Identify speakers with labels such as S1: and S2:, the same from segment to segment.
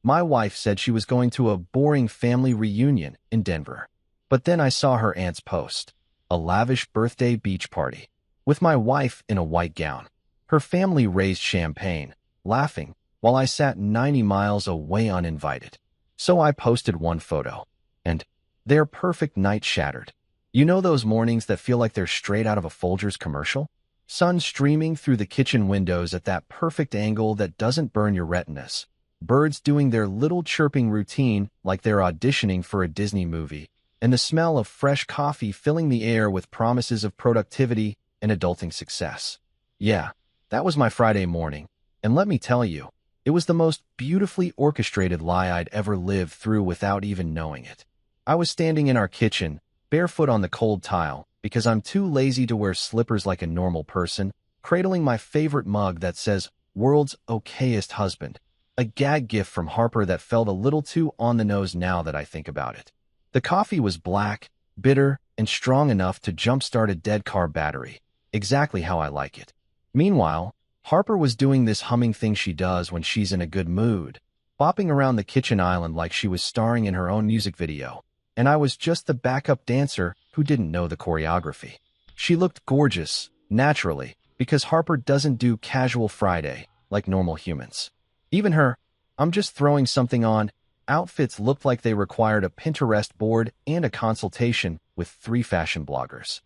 S1: My wife said she was going to a boring family reunion in Denver. But then I saw her aunt's post. A lavish birthday beach party. With my wife in a white gown. Her family raised champagne, laughing, while I sat 90 miles away uninvited. So I posted one photo. And their perfect night shattered. You know those mornings that feel like they're straight out of a Folgers commercial? Sun streaming through the kitchen windows at that perfect angle that doesn't burn your retinas. Birds doing their little chirping routine like they're auditioning for a Disney movie. And the smell of fresh coffee filling the air with promises of productivity and adulting success. Yeah, that was my Friday morning. And let me tell you, it was the most beautifully orchestrated lie I'd ever lived through without even knowing it. I was standing in our kitchen, barefoot on the cold tile, because I'm too lazy to wear slippers like a normal person, cradling my favorite mug that says, "World's okayest husband," a gag gift from Harper that felt a little too on the nose now that I think about it. The coffee was black, bitter, and strong enough to jumpstart a dead car battery, exactly how I like it. Meanwhile, Harper was doing this humming thing she does when she's in a good mood, bopping around the kitchen island like she was starring in her own music video, and I was just the backup dancer who didn't know the choreography. She looked gorgeous, naturally, because Harper doesn't do casual Friday like normal humans. Even her, "I'm just throwing something on," outfits looked like they required a Pinterest board and a consultation with 3 fashion bloggers.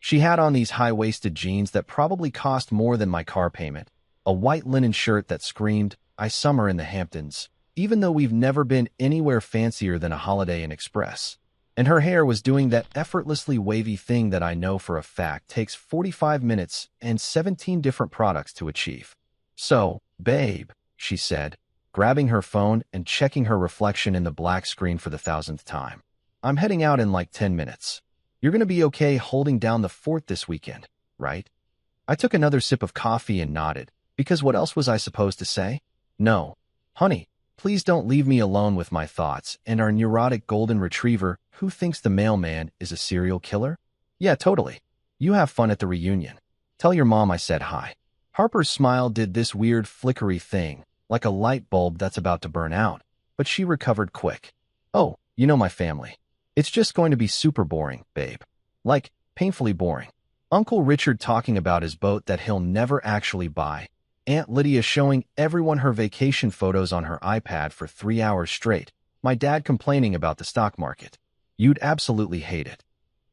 S1: She had on these high-waisted jeans that probably cost more than my car payment, a white linen shirt that screamed, "I summer in the Hamptons," even though we've never been anywhere fancier than a Holiday Inn Express. And her hair was doing that effortlessly wavy thing that I know for a fact takes 45 minutes and 17 different products to achieve. "So, babe," she said, grabbing her phone and checking her reflection in the black screen for the 1,000th time. "I'm heading out in like 10 minutes. You're going to be okay holding down the fort this weekend, right?" I took another sip of coffee and nodded, because what else was I supposed to say? "No, honey, please don't leave me alone with my thoughts and our neurotic golden retriever who thinks the mailman is a serial killer." "Yeah, totally. You have fun at the reunion. Tell your mom I said hi." Harper's smile did this weird flickery thing, like a light bulb that's about to burn out, but she recovered quick. "Oh, you know my family. It's just going to be super boring, babe. Like, painfully boring. Uncle Richard talking about his boat that he'll never actually buy. Aunt Lydia showing everyone her vacation photos on her iPad for 3 hours straight. My dad complaining about the stock market. You'd absolutely hate it."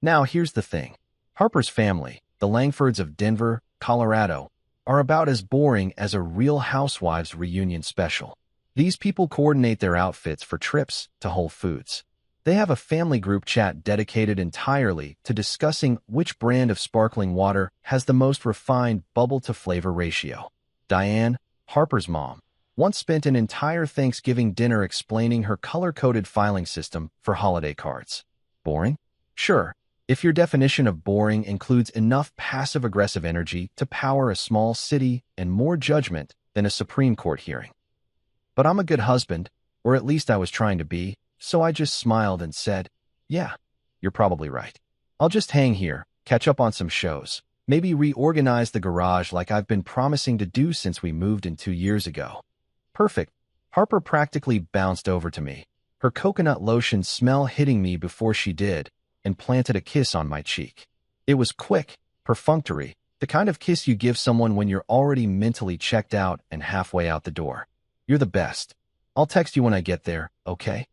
S1: Now, here's the thing. Harper's family, the Langfords of Denver, Colorado, are about as boring as a Real Housewives reunion special. These people coordinate their outfits for trips to Whole Foods. They have a family group chat dedicated entirely to discussing which brand of sparkling water has the most refined bubble-to-flavor ratio. Diane, Harper's mom, once spent an entire Thanksgiving dinner explaining her color-coded filing system for holiday cards. Boring? Sure, if your definition of boring includes enough passive-aggressive energy to power a small city and more judgment than a Supreme Court hearing. But I'm a good husband, or at least I was trying to be, so I just smiled and said, "Yeah, you're probably right. I'll just hang here, catch up on some shows, maybe reorganize the garage like I've been promising to do since we moved in 2 years ago." Perfect. Harper practically bounced over to me, her coconut lotion smell hitting me before she did, and planted a kiss on my cheek. It was quick, perfunctory, the kind of kiss you give someone when you're already mentally checked out and halfway out the door. "You're the best. I'll text you when I get there, okay?"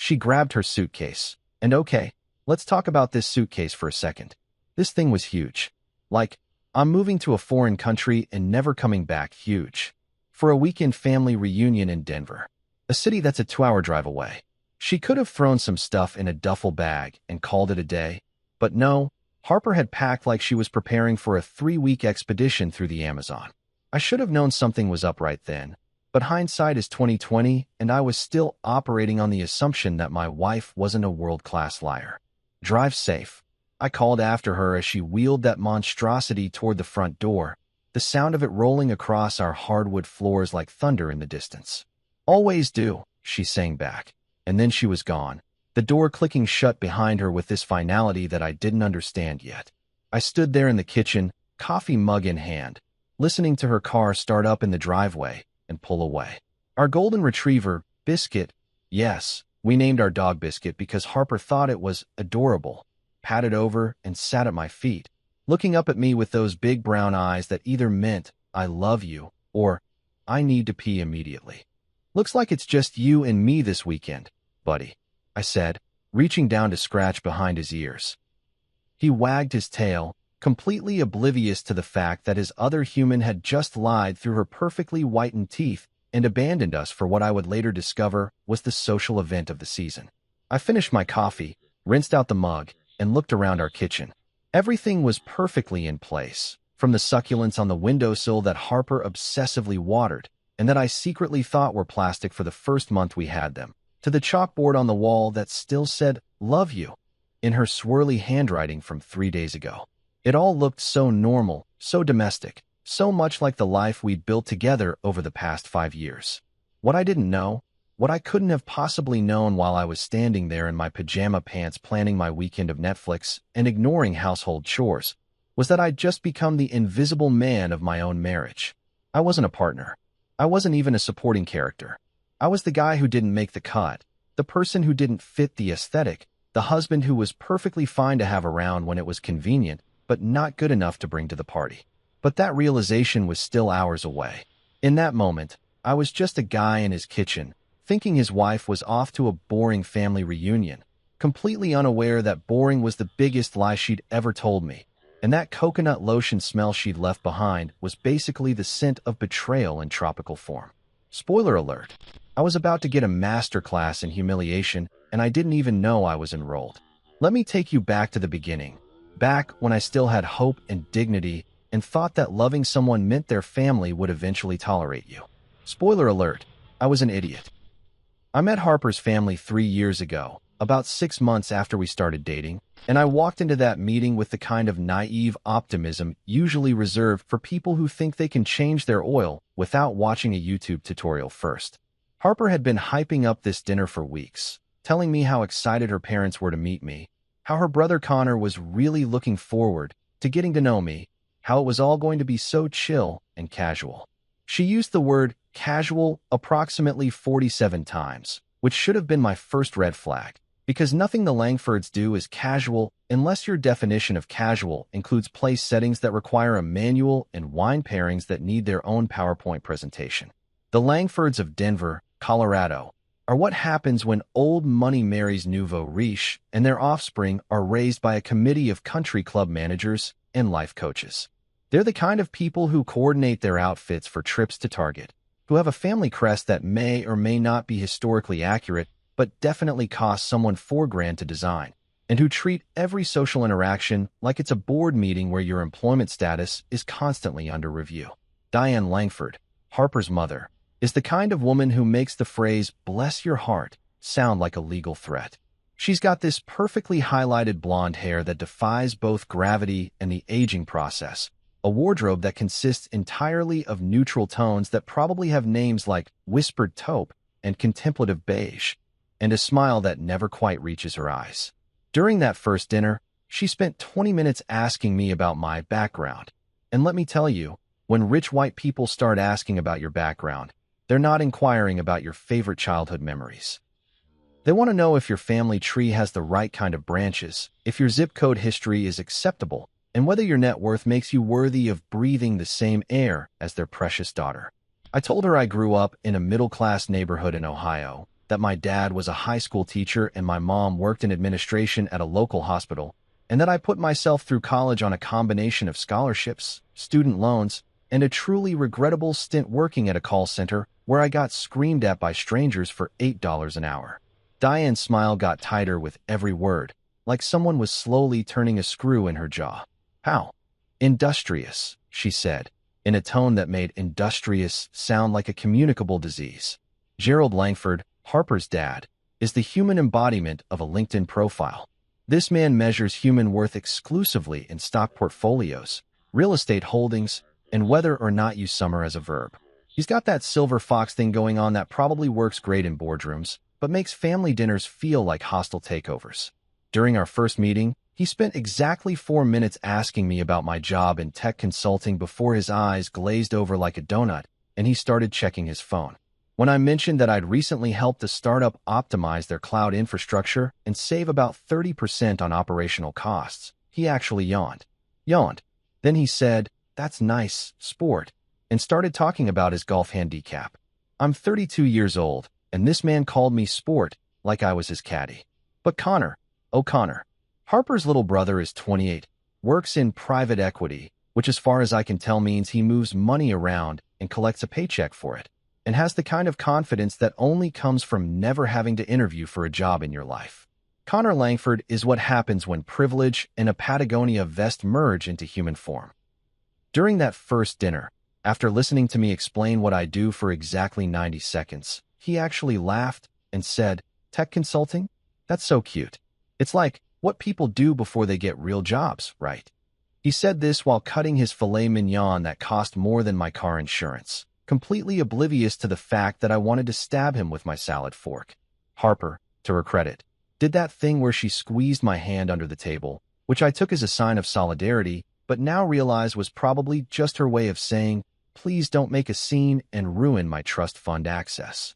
S1: She grabbed her suitcase. And okay, let's talk about this suitcase for a second. This thing was huge. Like, I'm moving to a foreign country and never coming back huge. For a weekend family reunion in Denver, a city that's a 2-hour drive away. She could have thrown some stuff in a duffel bag and called it a day. But no, Harper had packed like she was preparing for a 3-week expedition through the Amazon. I should have known something was up right then. But hindsight is 20/20, and I was still operating on the assumption that my wife wasn't a world-class liar. "Drive safe," I called after her as she wheeled that monstrosity toward the front door, the sound of it rolling across our hardwood floors like thunder in the distance. "Always do," she sang back, and then she was gone, the door clicking shut behind her with this finality that I didn't understand yet. I stood there in the kitchen, coffee mug in hand, listening to her car start up in the driveway and pull away. Our golden retriever, Biscuit. Yes, we named our dog Biscuit because Harper thought it was adorable, patted over, and sat at my feet, looking up at me with those big brown eyes that either meant, I love you, or I need to pee immediately. Looks like it's just you and me this weekend, buddy, I said, reaching down to scratch behind his ears. He wagged his tail, completely oblivious to the fact that his other human had just lied through her perfectly whitened teeth and abandoned us for what I would later discover was the social event of the season. I finished my coffee, rinsed out the mug, and looked around our kitchen. Everything was perfectly in place, from the succulents on the windowsill that Harper obsessively watered and that I secretly thought were plastic for the first month we had them, to the chalkboard on the wall that still said, "Love you," in her swirly handwriting from 3 days ago. It all looked so normal, so domestic, so much like the life we'd built together over the past 5 years. What I didn't know, what I couldn't have possibly known while I was standing there in my pajama pants planning my weekend of Netflix and ignoring household chores, was that I'd just become the invisible man of my own marriage. I wasn't a partner. I wasn't even a supporting character. I was the guy who didn't make the cut, the person who didn't fit the aesthetic, the husband who was perfectly fine to have around when it was convenient, but not good enough to bring to the party. But that realization was still hours away. In that moment, I was just a guy in his kitchen, thinking his wife was off to a boring family reunion, completely unaware that boring was the biggest lie she'd ever told me, and that coconut lotion smell she'd left behind was basically the scent of betrayal in tropical form. Spoiler alert, I was about to get a masterclass in humiliation, and I didn't even know I was enrolled. Let me take you back to the beginning, back when I still had hope and dignity and thought that loving someone meant their family would eventually tolerate you. Spoiler alert, I was an idiot. I met Harper's family 3 years ago, about 6 months after we started dating, and I walked into that meeting with the kind of naive optimism usually reserved for people who think they can change their oil without watching a YouTube tutorial first. Harper had been hyping up this dinner for weeks, telling me how excited her parents were to meet me, how her brother Connor was really looking forward to getting to know me, how it was all going to be so chill and casual. She used the word casual approximately 47 times, which should have been my first red flag, because nothing the Langfords do is casual unless your definition of casual includes place settings that require a manual and wine pairings that need their own PowerPoint presentation. The Langfords of Denver, Colorado, are what happens when old money marries nouveau riche and their offspring are raised by a committee of country club managers and life coaches. They're the kind of people who coordinate their outfits for trips to Target, who have a family crest that may or may not be historically accurate, but definitely costs someone $4,000 to design, and who treat every social interaction like it's a board meeting where your employment status is constantly under review. Diane Langford, Harper's mother, is the kind of woman who makes the phrase, "bless your heart," sound like a legal threat. She's got this perfectly highlighted blonde hair that defies both gravity and the aging process, a wardrobe that consists entirely of neutral tones that probably have names like whispered taupe and contemplative beige, and a smile that never quite reaches her eyes. During that first dinner, she spent 20 minutes asking me about my background. And let me tell you, when rich white people start asking about your background, they're not inquiring about your favorite childhood memories. They want to know if your family tree has the right kind of branches, if your zip code history is acceptable, and whether your net worth makes you worthy of breathing the same air as their precious daughter. I told her I grew up in a middle-class neighborhood in Ohio, that my dad was a high school teacher and my mom worked in administration at a local hospital, and that I put myself through college on a combination of scholarships, student loans, and a truly regrettable stint working at a call center where I got screamed at by strangers for $8 an hour. Diane's smile got tighter with every word, like someone was slowly turning a screw in her jaw. "How? Industrious," she said, in a tone that made industrious sound like a communicable disease. Gerald Langford, Harper's dad, is the human embodiment of a LinkedIn profile. This man measures human worth exclusively in stock portfolios, real estate holdings, and whether or not you summer as a verb. He's got that silver fox thing going on that probably works great in boardrooms, but makes family dinners feel like hostile takeovers. During our first meeting, he spent exactly 4 minutes asking me about my job in tech consulting before his eyes glazed over like a donut, and he started checking his phone. When I mentioned that I'd recently helped a startup optimize their cloud infrastructure and save about 30% on operational costs, he actually yawned. Yawned. Then he said, "That's nice, sport," and started talking about his golf handicap. I'm 32 years old, and this man called me sport like I was his caddy. But Connor, oh Connor, Harper's little brother is 28, works in private equity, which as far as I can tell means he moves money around and collects a paycheck for it, and has the kind of confidence that only comes from never having to interview for a job in your life. Connor Langford is what happens when privilege and a Patagonia vest merge into human form. During that first dinner, after listening to me explain what I do for exactly 90 seconds, he actually laughed and said, "Tech consulting? That's so cute. It's like what people do before they get real jobs, right?" He said this while cutting his filet mignon that cost more than my car insurance, completely oblivious to the fact that I wanted to stab him with my salad fork. Harper, to her credit, did that thing where she squeezed my hand under the table, which I took as a sign of solidarity, but now realize was probably just her way of saying, "Please don't make a scene and ruin my trust fund access."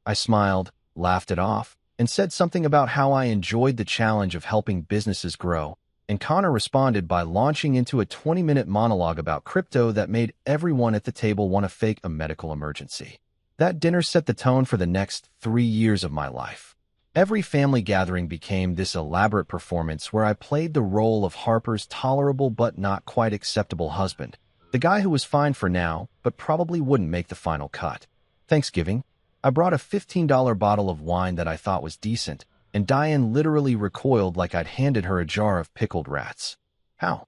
S1: I smiled, laughed it off, and said something about how I enjoyed the challenge of helping businesses grow, and Connor responded by launching into a 20-minute monologue about crypto that made everyone at the table want to fake a medical emergency. That dinner set the tone for the next 3 years of my life. Every family gathering became this elaborate performance where I played the role of Harper's tolerable but not quite acceptable husband, the guy who was fine for now, but probably wouldn't make the final cut. Thanksgiving, I brought a $15 bottle of wine that I thought was decent, and Diane literally recoiled like I'd handed her a jar of pickled rats. "How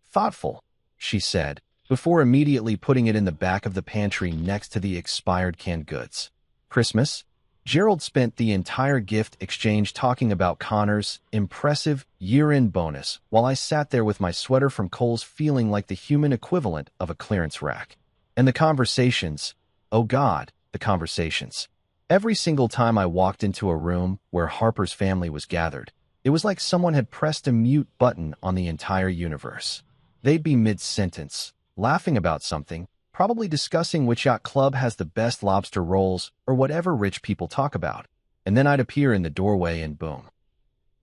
S1: thoughtful," she said, before immediately putting it in the back of the pantry next to the expired canned goods. Christmas, Gerald spent the entire gift exchange talking about Connor's impressive year-end bonus while I sat there with my sweater from Kohl's feeling like the human equivalent of a clearance rack. And the conversations, oh God, the conversations. Every single time I walked into a room where Harper's family was gathered, it was like someone had pressed a mute button on the entire universe. They'd be mid-sentence, laughing about something, probably discussing which yacht club has the best lobster rolls or whatever rich people talk about, and then I'd appear in the doorway and boom.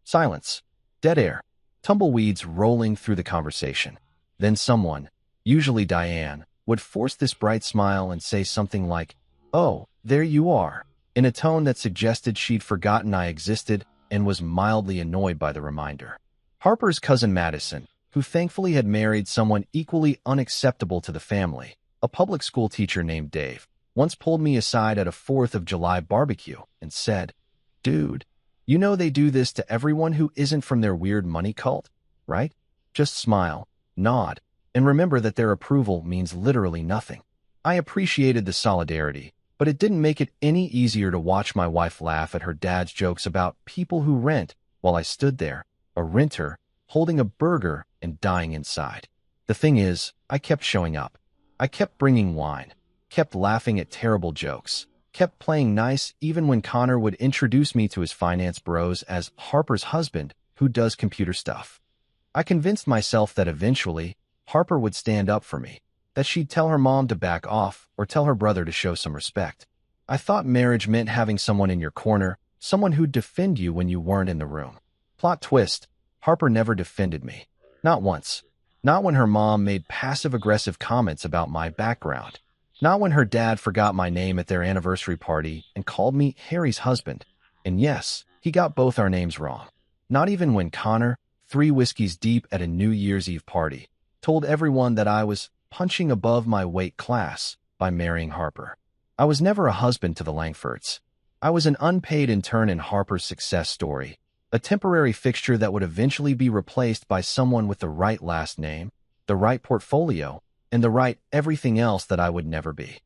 S1: Silence. Dead air. Tumbleweeds rolling through the conversation. Then someone, usually Diane, would force this bright smile and say something like, "Oh, there you are," in a tone that suggested she'd forgotten I existed and was mildly annoyed by the reminder. Harper's cousin Madison, who thankfully had married someone equally unacceptable to the family, a public school teacher named Dave, once pulled me aside at a 4th of July barbecue and said, "Dude, you know they do this to everyone who isn't from their weird money cult, right? Just smile, nod, and remember that their approval means literally nothing." I appreciated the solidarity, but it didn't make it any easier to watch my wife laugh at her dad's jokes about people who rent while I stood there, a renter, holding a burger and dying inside. The thing is, I kept showing up. I kept bringing wine, kept laughing at terrible jokes, kept playing nice even when Connor would introduce me to his finance bros as Harper's husband who does computer stuff. I convinced myself that eventually Harper would stand up for me, that she'd tell her mom to back off or tell her brother to show some respect. I thought marriage meant having someone in your corner, someone who'd defend you when you weren't in the room. Plot twist, Harper never defended me. Not once. Not when her mom made passive-aggressive comments about my background. Not when her dad forgot my name at their anniversary party and called me Harry's husband. And yes, he got both our names wrong. Not even when Connor, 3 whiskeys deep at a New Year's Eve party, told everyone that I was punching above my weight class by marrying Harper. I was never a husband to the Langfords. I was an unpaid intern in Harper's success story, a temporary fixture that would eventually be replaced by someone with the right last name, the right portfolio, and the right everything else that I would never be.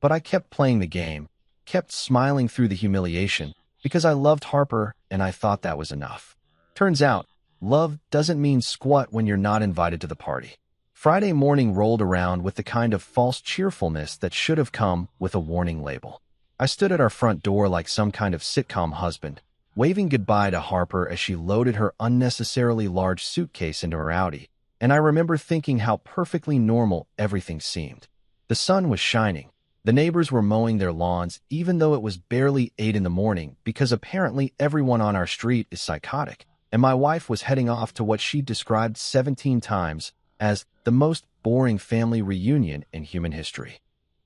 S1: But I kept playing the game, kept smiling through the humiliation, because I loved Harper and I thought that was enough. Turns out, love doesn't mean squat when you're not invited to the party. Friday morning rolled around with the kind of false cheerfulness that should have come with a warning label. I stood at our front door like some kind of sitcom husband, waving goodbye to Harper as she loaded her unnecessarily large suitcase into her Audi, and I remember thinking how perfectly normal everything seemed. The sun was shining, The neighbors were mowing their lawns even though it was barely 8 in the morning because apparently everyone on our street is psychotic, and my wife was heading off to what she described 17 times as the most boring family reunion in human history.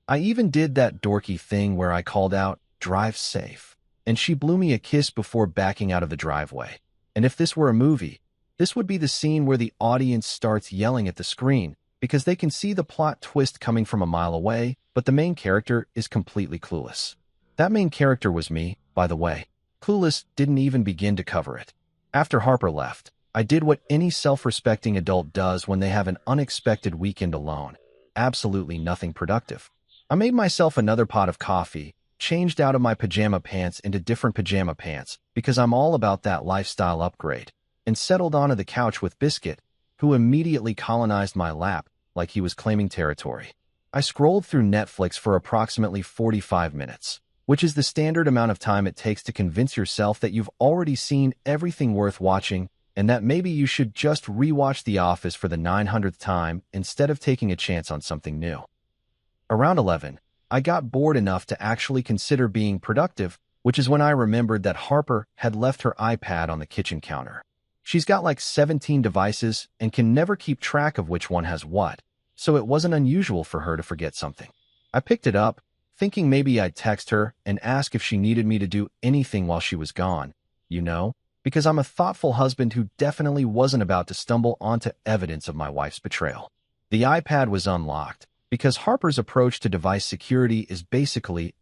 S1: I even did that dorky thing where I called out, "Drive safe," and she blew me a kiss before backing out of the driveway. And if this were a movie, this would be the scene where the audience starts yelling at the screen because they can see the plot twist coming from a mile away, but the main character is completely clueless. That main character was me, by the way. Clueless didn't even begin to cover it. After Harper left, I did what any self-respecting adult does when they have an unexpected weekend alone. Absolutely nothing productive. I made myself another pot of coffee, changed out of my pajama pants into different pajama pants because I'm all about that lifestyle upgrade, and settled onto the couch with Biscuit, who immediately colonized my lap like he was claiming territory. I scrolled through Netflix for approximately 45 minutes, which is the standard amount of time it takes to convince yourself that you've already seen everything worth watching and that maybe you should just rewatch The Office for the 900th time instead of taking a chance on something new. Around 11, I got bored enough to actually consider being productive, which is when I remembered that Harper had left her iPad on the kitchen counter. She's got like 17 devices and can never keep track of which one has what, so it wasn't unusual for her to forget something. I picked it up, thinking maybe I'd text her and ask if she needed me to do anything while she was gone, because I'm a thoughtful husband who definitely wasn't about to stumble onto evidence of my wife's betrayal. The iPad was unlocked, because Harper's approach to device security is basically,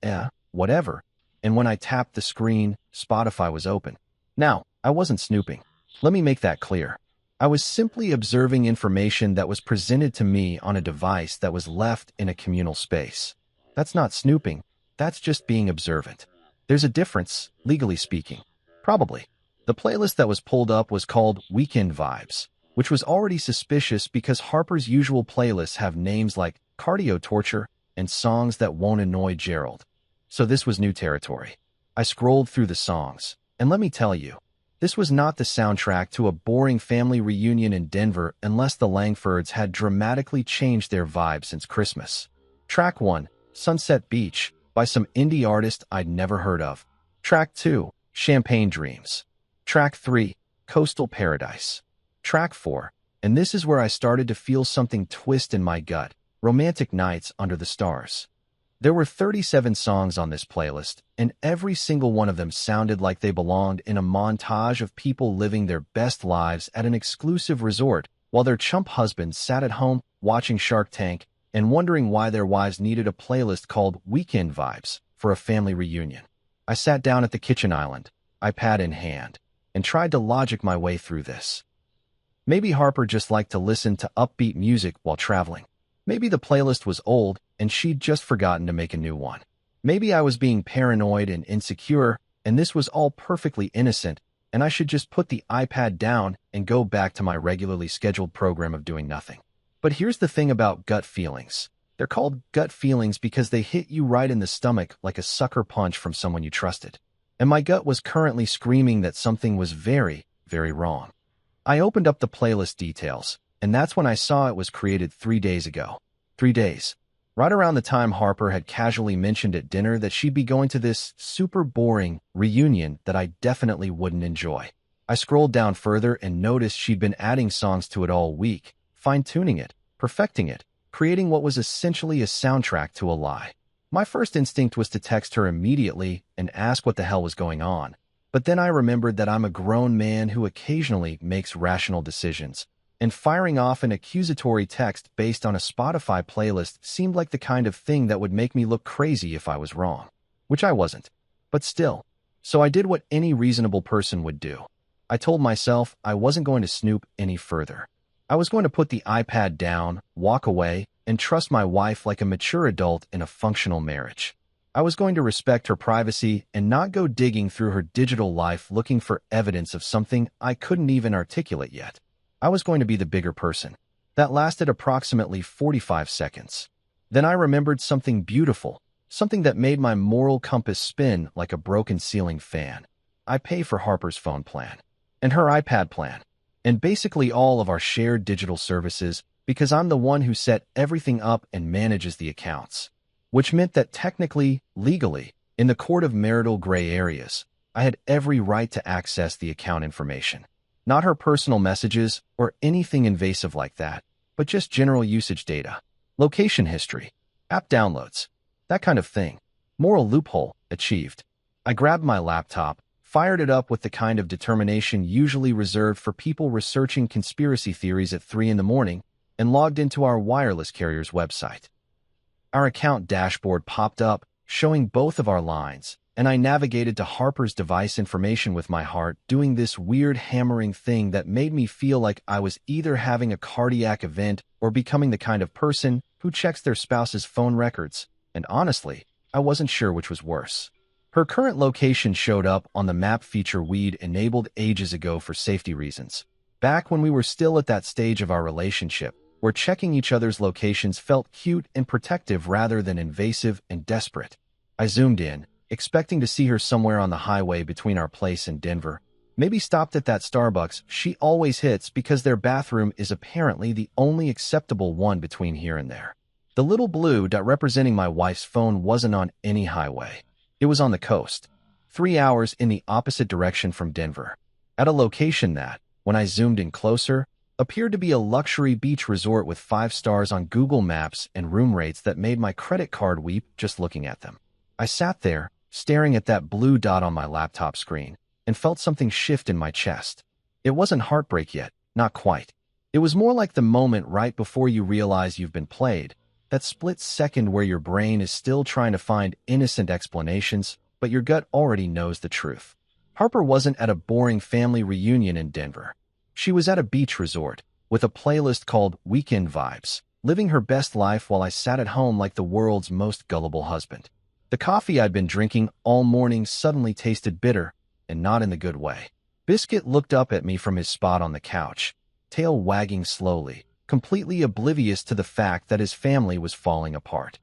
S1: whatever, and when I tapped the screen, Spotify was open. Now, I wasn't snooping. Let me make that clear. I was simply observing information that was presented to me on a device that was left in a communal space. That's not snooping, that's just being observant. There's a difference, legally speaking. Probably. The playlist that was pulled up was called Weekend Vibes, which was already suspicious because Harper's usual playlists have names like Cardio Torture and Songs That Won't Annoy Gerald. So this was new territory. I scrolled through the songs, and let me tell you, this was not the soundtrack to a boring family reunion in Denver unless the Langfords had dramatically changed their vibe since Christmas. Track 1, Sunset Beach, by some indie artist I'd never heard of. Track 2, Champagne Dreams. Track 3, Coastal Paradise. Track 4, and this is where I started to feel something twist in my gut, Romantic Nights Under the Stars. There were 37 songs on this playlist, and every single one of them sounded like they belonged in a montage of people living their best lives at an exclusive resort while their chump husbands sat at home watching Shark Tank and wondering why their wives needed a playlist called Weekend Vibes for a family reunion. I sat down at the kitchen island, iPad in hand, and tried to logic my way through this. Maybe Harper just liked to listen to upbeat music while traveling. Maybe the playlist was old and she'd just forgotten to make a new one. Maybe I was being paranoid and insecure, and this was all perfectly innocent, and I should just put the iPad down and go back to my regularly scheduled program of doing nothing. But here's the thing about gut feelings. They're called gut feelings because they hit you right in the stomach like a sucker punch from someone you trusted. And my gut was currently screaming that something was very, very wrong. I opened up the playlist details, and that's when I saw it was created 3 days ago. 3 days. Right around the time Harper had casually mentioned at dinner that she'd be going to this super boring reunion that I definitely wouldn't enjoy. I scrolled down further and noticed she'd been adding songs to it all week, fine-tuning it, perfecting it, creating what was essentially a soundtrack to a lie. My first instinct was to text her immediately and ask what the hell was going on. But then I remembered that I'm a grown man who occasionally makes rational decisions, and firing off an accusatory text based on a Spotify playlist seemed like the kind of thing that would make me look crazy if I was wrong. Which I wasn't. But still. So I did what any reasonable person would do. I told myself I wasn't going to snoop any further. I was going to put the iPad down, walk away, and trust my wife like a mature adult in a functional marriage. I was going to respect her privacy and not go digging through her digital life looking for evidence of something I couldn't even articulate yet. I was going to be the bigger person. That lasted approximately 45 seconds. Then I remembered something beautiful, something that made my moral compass spin like a broken ceiling fan. I pay for Harper's phone plan, and her iPad plan, and basically all of our shared digital services because I'm the one who set everything up and manages the accounts. which meant that technically, legally, in the court of marital gray areas, I had every right to access the account information. Not her personal messages or anything invasive like that, but just general usage data, location history, app downloads, that kind of thing. Moral loophole achieved. I grabbed my laptop, fired it up with the kind of determination usually reserved for people researching conspiracy theories at 3 in the morning, and logged into our wireless carrier's website. Our account dashboard popped up, showing both of our lines, and I navigated to Harper's device information with my heart, doing this weird hammering thing that made me feel like I was either having a cardiac event or becoming the kind of person who checks their spouse's phone records, and honestly, I wasn't sure which was worse. Her current location showed up on the map feature we'd enabled ages ago for safety reasons, back when we were still at that stage of our relationship, where checking each other's locations felt cute and protective rather than invasive and desperate. I zoomed in, expecting to see her somewhere on the highway between our place and Denver, maybe stopped at that Starbucks she always hits because their bathroom is apparently the only acceptable one between here and there. The little blue dot representing my wife's phone wasn't on any highway. It was on the coast, 3 hours in the opposite direction from Denver, at a location that, when I zoomed in closer, appeared to be a luxury beach resort with 5 stars on Google Maps and room rates that made my credit card weep just looking at them. I sat there, staring at that blue dot on my laptop screen, and felt something shift in my chest. It wasn't heartbreak yet, not quite. It was more like the moment right before you realize you've been played, that split second where your brain is still trying to find innocent explanations, but your gut already knows the truth. Harper wasn't at a boring family reunion in Denver. She was at a beach resort, with a playlist called Weekend Vibes, living her best life while I sat at home like the world's most gullible husband. The coffee I'd been drinking all morning suddenly tasted bitter, and not in the good way. Biscuit looked up at me from his spot on the couch, tail wagging slowly, completely oblivious to the fact that his family was falling apart.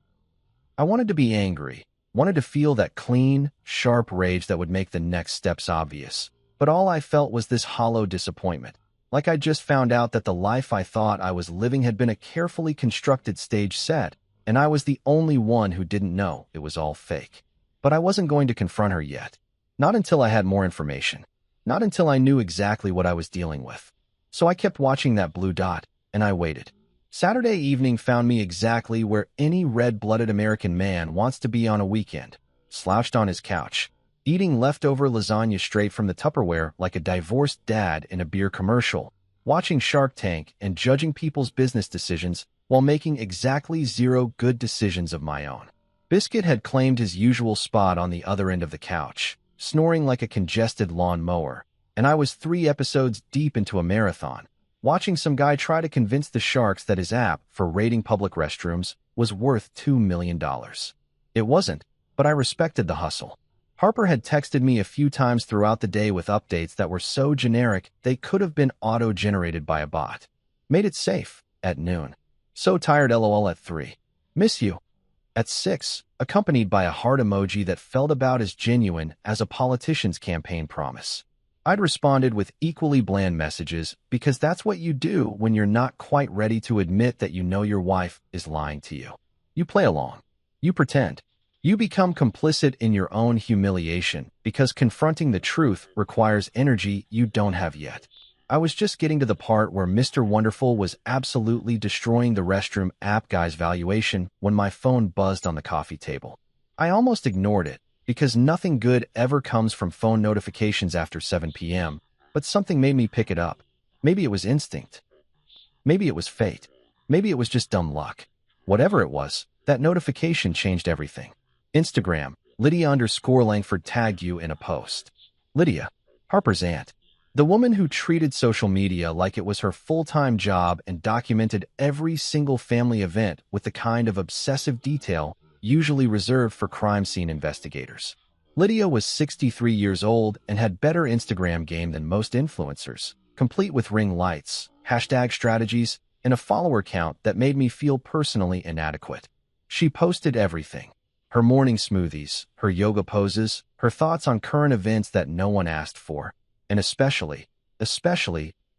S1: I wanted to be angry, wanted to feel that clean, sharp rage that would make the next steps obvious, but all I felt was this hollow disappointment, like I'd just found out that the life I thought I was living had been a carefully constructed stage set, and I was the only one who didn't know it was all fake. But I wasn't going to confront her yet. Not until I had more information. Not until I knew exactly what I was dealing with. So I kept watching that blue dot, and I waited. Saturday evening found me exactly where any red-blooded American man wants to be on a weekend, slouched on his couch, eating leftover lasagna straight from the Tupperware like a divorced dad in a beer commercial, watching Shark Tank and judging people's business decisions while making exactly 0 good decisions of my own. Biscuit had claimed his usual spot on the other end of the couch, snoring like a congested lawn mower, and I was 3 episodes deep into a marathon, watching some guy try to convince the sharks that his app for rating public restrooms was worth $2 million. It wasn't, but I respected the hustle. Harper had texted me a few times throughout the day with updates that were so generic they could have been auto-generated by a bot. Made it safe, at noon. So tired LOL at 3. Miss you. At 6, accompanied by a heart emoji that felt about as genuine as a politician's campaign promise. I'd responded with equally bland messages because that's what you do when you're not quite ready to admit that you know your wife is lying to you. You play along. You pretend. You become complicit in your own humiliation because confronting the truth requires energy you don't have yet. I was just getting to the part where Mr. Wonderful was absolutely destroying the restroom app guy's valuation when my phone buzzed on the coffee table. I almost ignored it because nothing good ever comes from phone notifications after 7 p.m., but something made me pick it up. Maybe it was instinct. Maybe it was fate. Maybe it was just dumb luck. Whatever it was, that notification changed everything. Instagram, Lydia_Langford tagged you in a post. Lydia, Harper's aunt. The woman who treated social media like it was her full-time job and documented every single family event with the kind of obsessive detail usually reserved for crime scene investigators. Lydia was 63 years old and had better Instagram game than most influencers, complete with ring lights, hashtag strategies, and a follower count that made me feel personally inadequate. She posted everything. Her morning smoothies, her yoga poses, her thoughts on current events that no one asked for, and especially,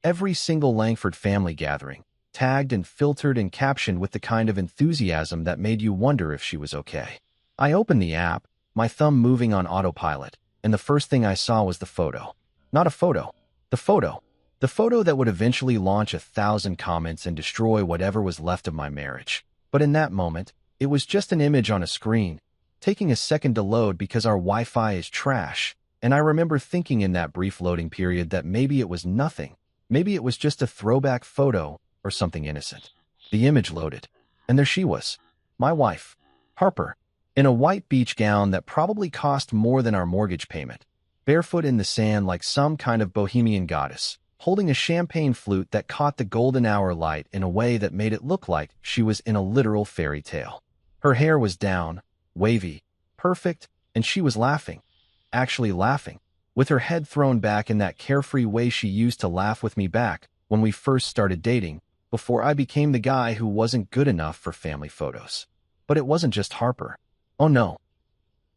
S1: every single Langford family gathering, tagged and filtered and captioned with the kind of enthusiasm that made you wonder if she was okay. I opened the app, my thumb moving on autopilot, and the first thing I saw was the photo. Not a photo. The photo. The photo that would eventually launch 1,000 comments and destroy whatever was left of my marriage. But in that moment, it was just an image on a screen, taking a second to load because our Wi-Fi is trash, and I remember thinking in that brief loading period that maybe it was nothing. Maybe it was just a throwback photo or something innocent. The image loaded, and there she was, my wife, Harper, in a white beach gown that probably cost more than our mortgage payment, barefoot in the sand like some kind of bohemian goddess, holding a champagne flute that caught the golden hour light in a way that made it look like she was in a literal fairy tale. Her hair was down, wavy, perfect, and she was laughing, actually laughing, with her head thrown back in that carefree way she used to laugh with me back when we first started dating, before I became the guy who wasn't good enough for family photos. But it wasn't just Harper. Oh no.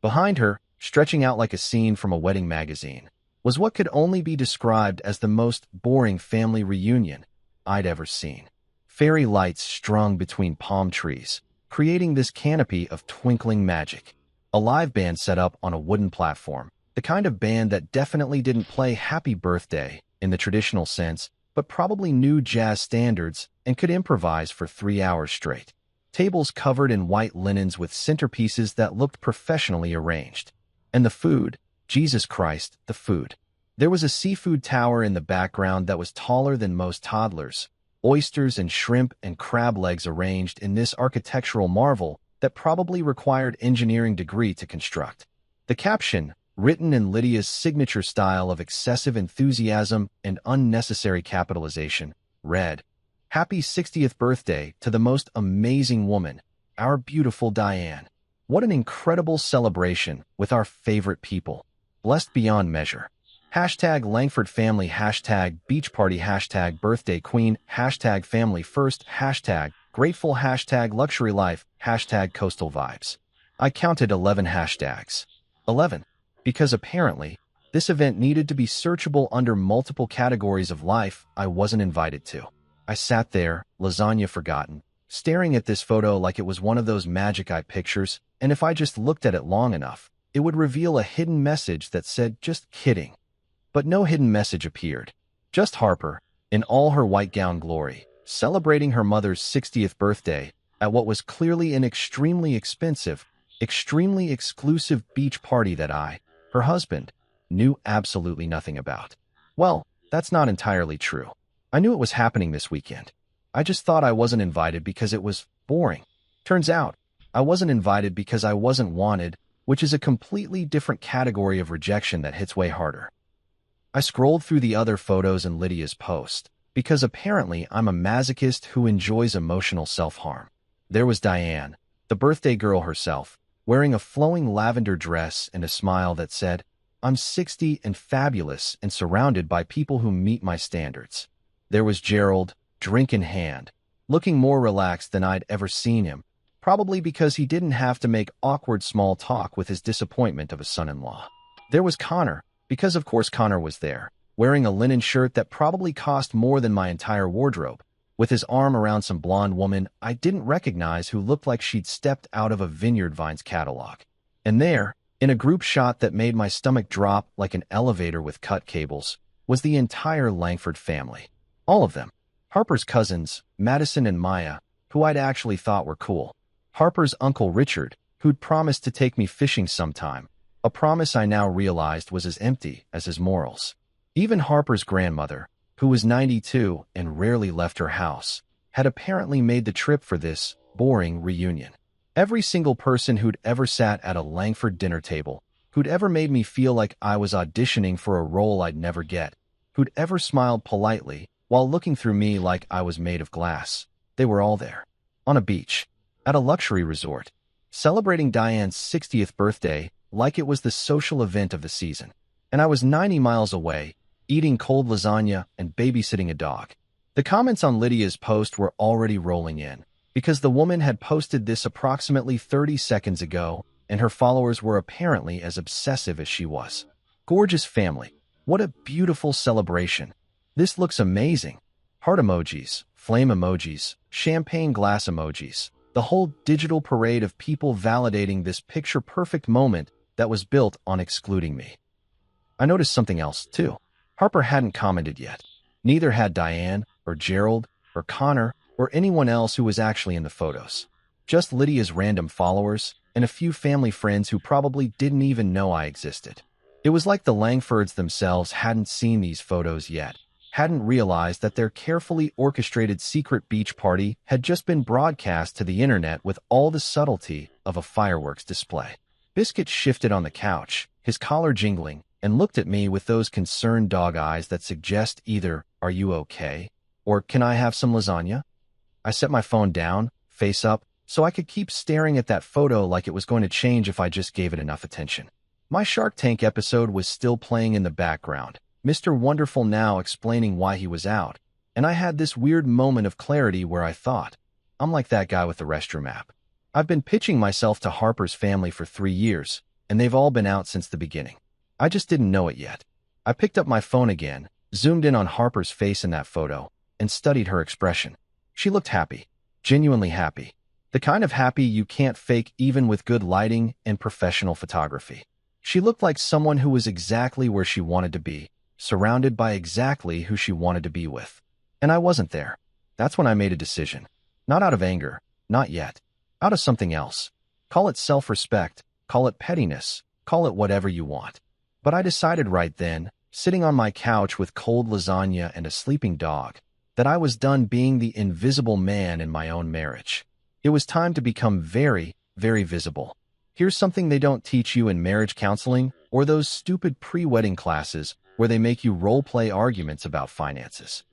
S1: Behind her, stretching out like a scene from a wedding magazine, was what could only be described as the most boring family reunion I'd ever seen. Fairy lights strung between palm trees, creating this canopy of twinkling magic. A live band set up on a wooden platform, the kind of band that definitely didn't play Happy Birthday in the traditional sense, but probably knew jazz standards and could improvise for 3 hours straight. Tables covered in white linens with centerpieces that looked professionally arranged. And the food, Jesus Christ, the food. There was a seafood tower in the background that was taller than most toddlers, oysters and shrimp and crab legs arranged in this architectural marvel that probably required engineering degree to construct. The caption, written in Lydia's signature style of excessive enthusiasm and unnecessary capitalization, read, "Happy 60th birthday to the most amazing woman, our beautiful Diane. What an incredible celebration with our favorite people. Blessed beyond measure. Hashtag Langford family, hashtag beach party, hashtag birthday queen, hashtag family first, hashtag grateful, hashtag luxury life, hashtag coastal vibes." I counted 11 hashtags. 11. Because apparently, this event needed to be searchable under multiple categories of life I wasn't invited to. I sat there, lasagna forgotten, staring at this photo like it was one of those magic eye pictures, and if I just looked at it long enough, it would reveal a hidden message that said, "Just kidding." But no hidden message appeared. Just Harper, in all her white gown glory, celebrating her mother's 60th birthday at what was clearly an extremely expensive, extremely exclusive beach party that I, her husband, knew absolutely nothing about. Well, that's not entirely true. I knew it was happening this weekend. I just thought I wasn't invited because it was boring. Turns out, I wasn't invited because I wasn't wanted, which is a completely different category of rejection that hits way harder. I scrolled through the other photos in Lydia's post, because apparently I'm a masochist who enjoys emotional self-harm. There was Diane, the birthday girl herself, wearing a flowing lavender dress and a smile that said, "I'm 60 and fabulous and surrounded by people who meet my standards." There was Gerald, drink in hand, looking more relaxed than I'd ever seen him, probably because he didn't have to make awkward small talk with his disappointment of a son-in-law. There was Connor, because of course Connor was there, wearing a linen shirt that probably cost more than my entire wardrobe, with his arm around some blonde woman I didn't recognize who looked like she'd stepped out of a Vineyard Vines catalog. And there, in a group shot that made my stomach drop like an elevator with cut cables, was the entire Langford family. All of them. Harper's cousins, Madison and Maya, who I'd actually thought were cool. Harper's Uncle Richard, who'd promised to take me fishing sometime, a promise I now realized was as empty as his morals. Even Harper's grandmother, who was 92 and rarely left her house, had apparently made the trip for this boring reunion. Every single person who'd ever sat at a Langford dinner table, who'd ever made me feel like I was auditioning for a role I'd never get, who'd ever smiled politely while looking through me like I was made of glass, they were all there. On a beach, at a luxury resort, celebrating Diane's 60th birthday like it was the social event of the season. And I was 90 miles away, eating cold lasagna and babysitting a dog. The comments on Lydia's post were already rolling in, because the woman had posted this approximately 30 seconds ago, and her followers were apparently as obsessive as she was. Gorgeous family. What a beautiful celebration. This looks amazing. Heart emojis, flame emojis, champagne glass emojis, the whole digital parade of people validating this picture-perfect moment that was built on excluding me. I noticed something else, too. Harper hadn't commented yet. Neither had Diane, or Gerald, or Connor, or anyone else who was actually in the photos. Just Lydia's random followers, and a few family friends who probably didn't even know I existed. It was like the Langfords themselves hadn't seen these photos yet, hadn't realized that their carefully orchestrated secret beach party had just been broadcast to the internet with all the subtlety of a fireworks display. Biscuit shifted on the couch, his collar jingling, and looked at me with those concerned dog eyes that suggest either, "Are you okay?" or "Can I have some lasagna?" I set my phone down, face up, so I could keep staring at that photo like it was going to change if I just gave it enough attention. My Shark Tank episode was still playing in the background, Mr. Wonderful now explaining why he was out, and I had this weird moment of clarity where I thought, I'm like that guy with the restroom app. I've been pitching myself to Harper's family for 3 years, and they've all been out since the beginning. I just didn't know it yet. I picked up my phone again, zoomed in on Harper's face in that photo, and studied her expression. She looked happy, genuinely happy. The kind of happy you can't fake even with good lighting and professional photography. She looked like someone who was exactly where she wanted to be, surrounded by exactly who she wanted to be with. And I wasn't there. That's when I made a decision. Not out of anger, not yet. Out of something else. Call it self-respect, call it pettiness, call it whatever you want. But I decided right then, sitting on my couch with cold lasagna and a sleeping dog, that I was done being the invisible man in my own marriage. It was time to become very, very visible. Here's something they don't teach you in marriage counseling or those stupid pre-wedding classes where they make you role-play arguments about finances.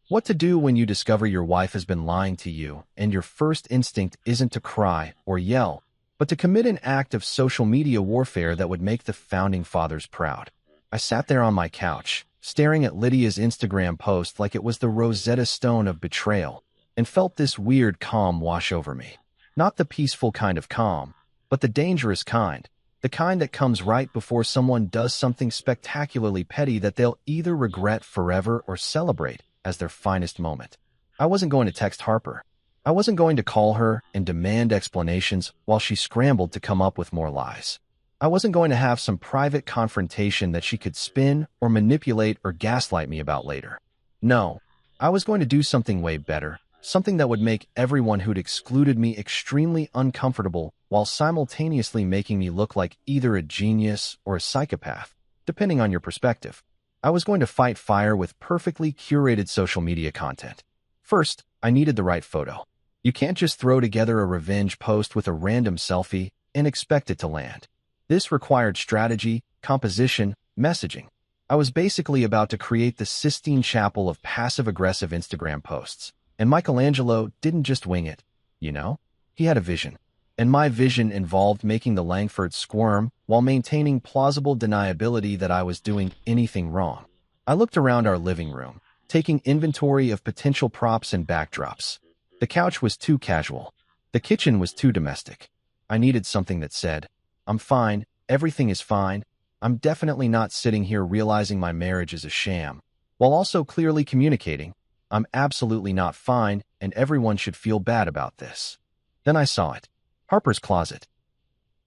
S1: What to do when you discover your wife has been lying to you and your first instinct isn't to cry or yell, but to commit an act of social media warfare that would make the founding fathers proud. I sat there on my couch, staring at Lydia's Instagram post like it was the Rosetta Stone of betrayal, and felt this weird calm wash over me. Not the peaceful kind of calm, but the dangerous kind. The kind that comes right before someone does something spectacularly petty that they'll either regret forever or celebrate as their finest moment. I wasn't going to text Harper. I wasn't going to call her and demand explanations while she scrambled to come up with more lies. I wasn't going to have some private confrontation that she could spin or manipulate or gaslight me about later. No, I was going to do something way better, something that would make everyone who'd excluded me extremely uncomfortable while simultaneously making me look like either a genius or a psychopath, depending on your perspective. I was going to fight fire with perfectly curated social media content. First, I needed the right photo. You can't just throw together a revenge post with a random selfie and expect it to land. This required strategy, composition, messaging. I was basically about to create the Sistine Chapel of passive-aggressive Instagram posts. And Michelangelo didn't just wing it, you know? He had a vision. And my vision involved making the Langfords squirm while maintaining plausible deniability that I was doing anything wrong. I looked around our living room, taking inventory of potential props and backdrops. The couch was too casual. The kitchen was too domestic. I needed something that said, I'm fine, everything is fine, I'm definitely not sitting here realizing my marriage is a sham, while also clearly communicating, I'm absolutely not fine and everyone should feel bad about this. Then I saw it. Harper's closet.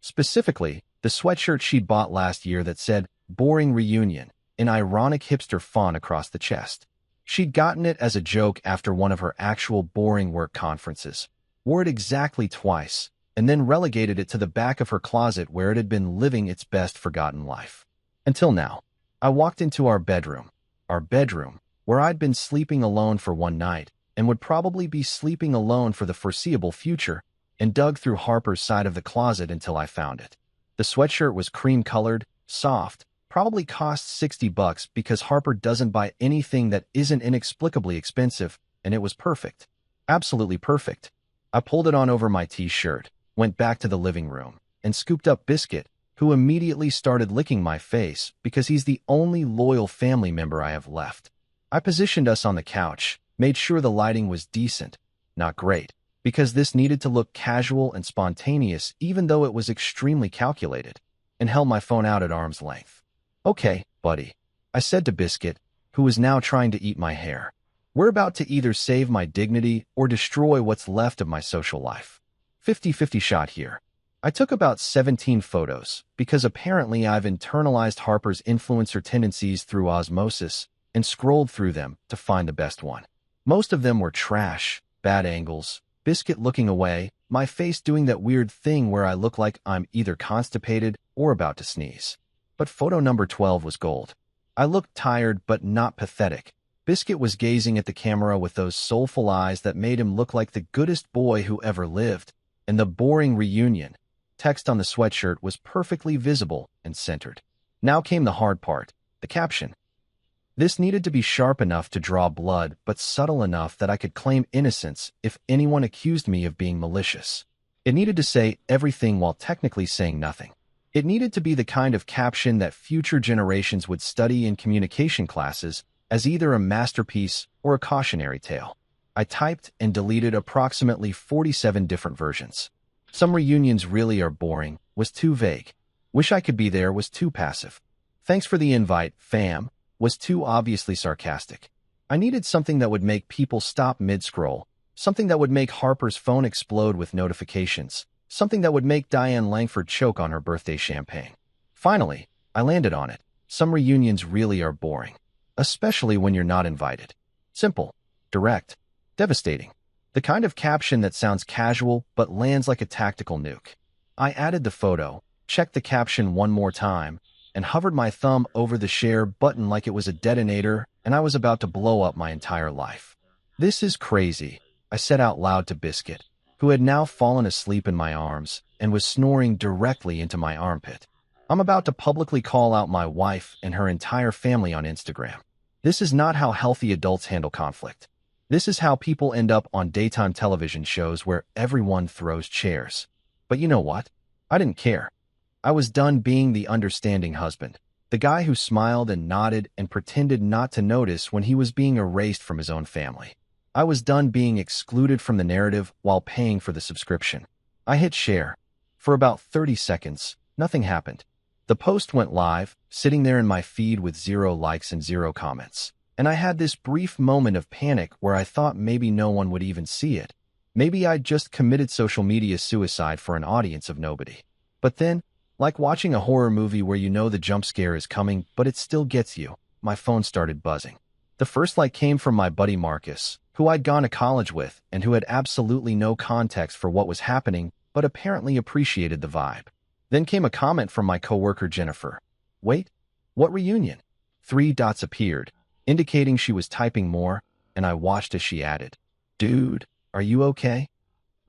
S1: Specifically, the sweatshirt she'd bought last year that said, Boring Reunion, in ironic hipster font across the chest. She'd gotten it as a joke after one of her actual boring work conferences, wore it exactly twice, and then relegated it to the back of her closet where it had been living its best forgotten life. Until now. I walked into our bedroom, where I'd been sleeping alone for one night, and would probably be sleeping alone for the foreseeable future, and dug through Harper's side of the closet until I found it. The sweatshirt was cream-colored, soft, probably cost $60 because Harper doesn't buy anything that isn't inexplicably expensive, and it was perfect. Absolutely perfect. I pulled it on over my t-shirt, went back to the living room, and scooped up Biscuit, who immediately started licking my face because he's the only loyal family member I have left. I positioned us on the couch, made sure the lighting was decent, not great, because this needed to look casual and spontaneous even though it was extremely calculated, and held my phone out at arm's length. Okay, buddy, I said to Biscuit, who was now trying to eat my hair. We're about to either save my dignity or destroy what's left of my social life. 50-50 shot here. I took about 17 photos because apparently I've internalized Harper's influencer tendencies through osmosis and scrolled through them to find the best one. Most of them were trash, bad angles, Biscuit looking away, my face doing that weird thing where I look like I'm either constipated or about to sneeze. But photo number 12 was gold. I looked tired but not pathetic. Biscuit was gazing at the camera with those soulful eyes that made him look like the goodest boy who ever lived. And the boring reunion text on the sweatshirt was perfectly visible and centered. Now came the hard part, the caption. This needed to be sharp enough to draw blood, but subtle enough that I could claim innocence if anyone accused me of being malicious. It needed to say everything while technically saying nothing. It needed to be the kind of caption that future generations would study in communication classes as either a masterpiece or a cautionary tale. I typed and deleted approximately 47 different versions. Some reunions really are boring was too vague. Wish I could be there was too passive. Thanks for the invite, fam, was too obviously sarcastic. I needed something that would make people stop mid-scroll, something that would make Harper's phone explode with notifications, something that would make Diane Langford choke on her birthday champagne. Finally, I landed on it. Some reunions really are boring, especially when you're not invited. Simple, direct, devastating. The kind of caption that sounds casual but lands like a tactical nuke. I added the photo, checked the caption one more time, and hovered my thumb over the share button like it was a detonator and I was about to blow up my entire life. This is crazy, I said out loud to Biscuit, who had now fallen asleep in my arms and was snoring directly into my armpit. I'm about to publicly call out my wife and her entire family on Instagram. This is not how healthy adults handle conflict. This is how people end up on daytime television shows where everyone throws chairs. But you know what? I didn't care. I was done being the understanding husband, the guy who smiled and nodded and pretended not to notice when he was being erased from his own family. I was done being excluded from the narrative while paying for the subscription. I hit share. For about 30 seconds, nothing happened. The post went live, sitting there in my feed with 0 likes and 0 comments. And I had this brief moment of panic where I thought maybe no one would even see it. Maybe I'd just committed social media suicide for an audience of nobody. But then, like watching a horror movie where you know the jump scare is coming, but it still gets you, my phone started buzzing. The first like came from my buddy Marcus, who I'd gone to college with and who had absolutely no context for what was happening, but apparently appreciated the vibe. Then came a comment from my coworker Jennifer. Wait, what reunion? 3 dots appeared, indicating she was typing more, and I watched as she added, Dude, are you okay?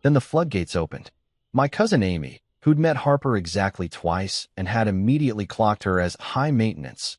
S1: Then the floodgates opened. My cousin Amy, who'd met Harper exactly twice and had immediately clocked her as high maintenance,